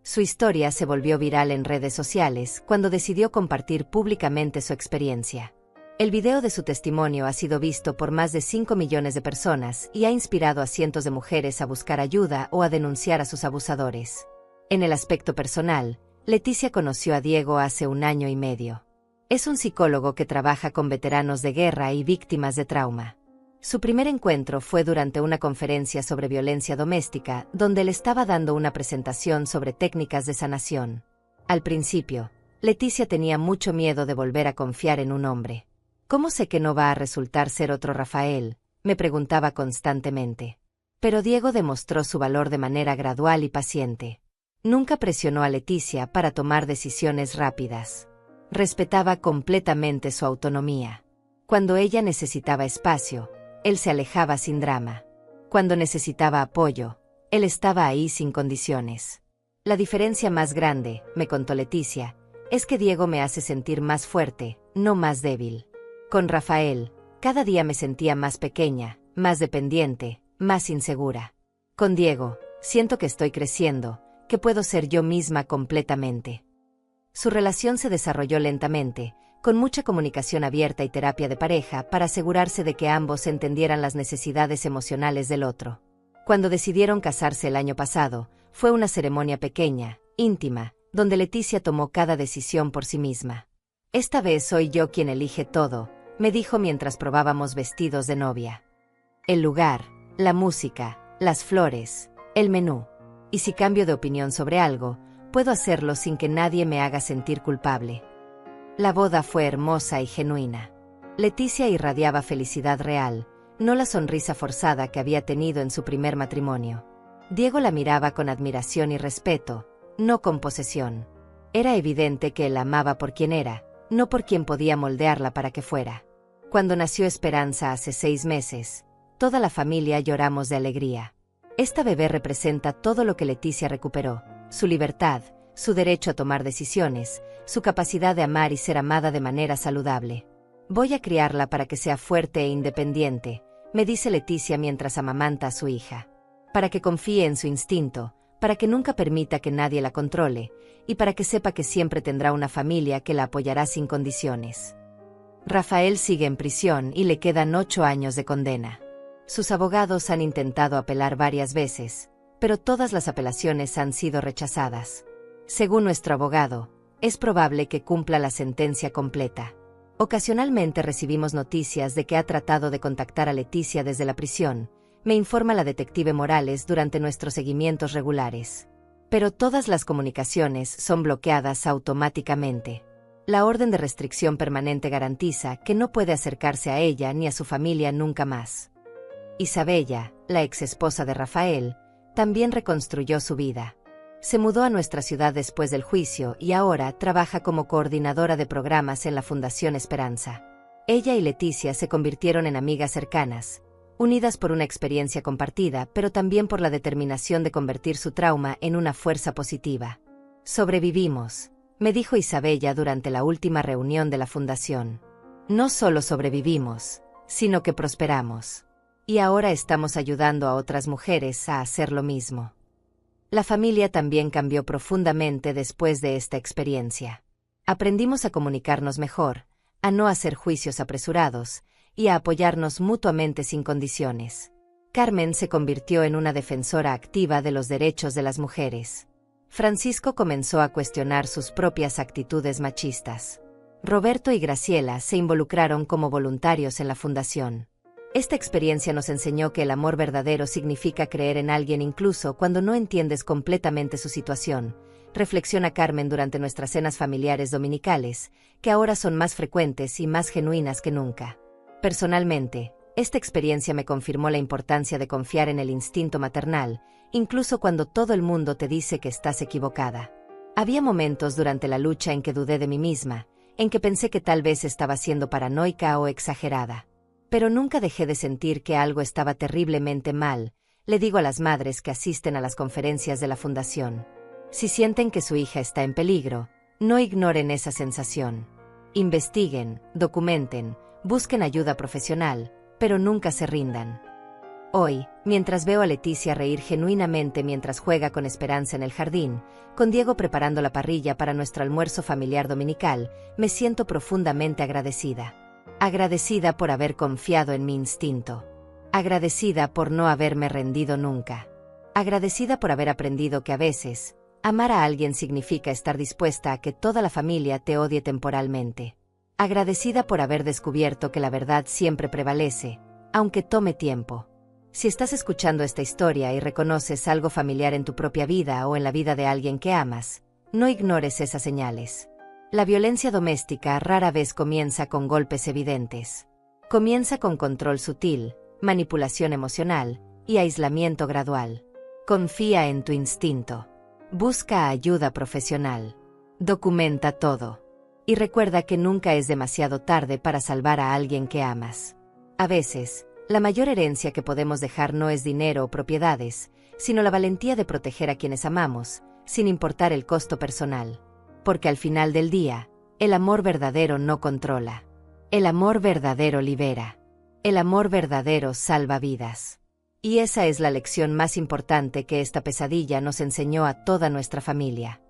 Su historia se volvió viral en redes sociales cuando decidió compartir públicamente su experiencia. El video de su testimonio ha sido visto por más de 5 millones de personas y ha inspirado a cientos de mujeres a buscar ayuda o a denunciar a sus abusadores. En el aspecto personal, Leticia conoció a Diego hace 1 año y medio. Es un psicólogo que trabaja con veteranos de guerra y víctimas de trauma. Su primer encuentro fue durante una conferencia sobre violencia doméstica, donde él estaba dando una presentación sobre técnicas de sanación. Al principio, Leticia tenía mucho miedo de volver a confiar en un hombre. ¿Cómo sé que no va a resultar ser otro Rafael?, me preguntaba constantemente. Pero Diego demostró su valor de manera gradual y paciente. Nunca presionó a Leticia para tomar decisiones rápidas. Respetaba completamente su autonomía. Cuando ella necesitaba espacio, él se alejaba sin drama. Cuando necesitaba apoyo, él estaba ahí sin condiciones. La diferencia más grande, me contó Leticia, es que Diego me hace sentir más fuerte, no más débil. Con Rafael, cada día me sentía más pequeña, más dependiente, más insegura. Con Diego, siento que estoy creciendo, que puedo ser yo misma completamente. Su relación se desarrolló lentamente, con mucha comunicación abierta y terapia de pareja para asegurarse de que ambos entendieran las necesidades emocionales del otro. Cuando decidieron casarse el año pasado, fue una ceremonia pequeña, íntima, donde Leticia tomó cada decisión por sí misma. Esta vez soy yo quien elige todo, me dijo mientras probábamos vestidos de novia. El lugar, la música, las flores, el menú. Y si cambio de opinión sobre algo, puedo hacerlo sin que nadie me haga sentir culpable. La boda fue hermosa y genuina. Leticia irradiaba felicidad real, no la sonrisa forzada que había tenido en su primer matrimonio. Diego la miraba con admiración y respeto, no con posesión. Era evidente que él la amaba por quien era, no por quien podía moldearla para que fuera. Cuando nació Esperanza hace 6 meses, toda la familia lloramos de alegría. Esta bebé representa todo lo que Leticia recuperó: su libertad, su derecho a tomar decisiones, su capacidad de amar y ser amada de manera saludable. Voy a criarla para que sea fuerte e independiente, me dice Leticia mientras amamanta a su hija. Para que confíe en su instinto, para que nunca permita que nadie la controle, y para que sepa que siempre tendrá una familia que la apoyará sin condiciones. Rafael sigue en prisión y le quedan 8 años de condena. Sus abogados han intentado apelar varias veces, pero todas las apelaciones han sido rechazadas. Según nuestro abogado, es probable que cumpla la sentencia completa. Ocasionalmente recibimos noticias de que ha tratado de contactar a Leticia desde la prisión, me informa la detective Morales durante nuestros seguimientos regulares. Pero todas las comunicaciones son bloqueadas automáticamente. La orden de restricción permanente garantiza que no puede acercarse a ella ni a su familia nunca más. Isabella, la exesposa de Rafael, también reconstruyó su vida. Se mudó a nuestra ciudad después del juicio y ahora trabaja como coordinadora de programas en la Fundación Esperanza. Ella y Leticia se convirtieron en amigas cercanas, unidas por una experiencia compartida, pero también por la determinación de convertir su trauma en una fuerza positiva. Sobrevivimos, me dijo Isabella durante la última reunión de la fundación. No solo sobrevivimos, sino que prosperamos. Y ahora estamos ayudando a otras mujeres a hacer lo mismo. La familia también cambió profundamente después de esta experiencia. Aprendimos a comunicarnos mejor, a no hacer juicios apresurados, y a apoyarnos mutuamente sin condiciones. Carmen se convirtió en una defensora activa de los derechos de las mujeres. Francisco comenzó a cuestionar sus propias actitudes machistas. Roberto y Graciela se involucraron como voluntarios en la fundación. Esta experiencia nos enseñó que el amor verdadero significa creer en alguien incluso cuando no entiendes completamente su situación, reflexiona Carmen durante nuestras cenas familiares dominicales, que ahora son más frecuentes y más genuinas que nunca. Personalmente, esta experiencia me confirmó la importancia de confiar en el instinto maternal, incluso cuando todo el mundo te dice que estás equivocada. Había momentos durante la lucha en que dudé de mí misma, en que pensé que tal vez estaba siendo paranoica o exagerada. Pero nunca dejé de sentir que algo estaba terriblemente mal, le digo a las madres que asisten a las conferencias de la fundación. Si sienten que su hija está en peligro, no ignoren esa sensación. Investiguen, documenten, busquen ayuda profesional, pero nunca se rindan. Hoy, mientras veo a Leticia reír genuinamente mientras juega con Esperanza en el jardín, con Diego preparando la parrilla para nuestro almuerzo familiar dominical, me siento profundamente agradecida. Agradecida por haber confiado en mi instinto. Agradecida por no haberme rendido nunca. Agradecida por haber aprendido que a veces, amar a alguien significa estar dispuesta a que toda la familia te odie temporalmente. Agradecida por haber descubierto que la verdad siempre prevalece, aunque tome tiempo. Si estás escuchando esta historia y reconoces algo familiar en tu propia vida o en la vida de alguien que amas, no ignores esas señales. La violencia doméstica rara vez comienza con golpes evidentes. Comienza con control sutil, manipulación emocional y aislamiento gradual. Confía en tu instinto. Busca ayuda profesional. Documenta todo. Y recuerda que nunca es demasiado tarde para salvar a alguien que amas. A veces, la mayor herencia que podemos dejar no es dinero o propiedades, sino la valentía de proteger a quienes amamos, sin importar el costo personal. Porque al final del día, el amor verdadero no controla. El amor verdadero libera. El amor verdadero salva vidas. Y esa es la lección más importante que esta pesadilla nos enseñó a toda nuestra familia.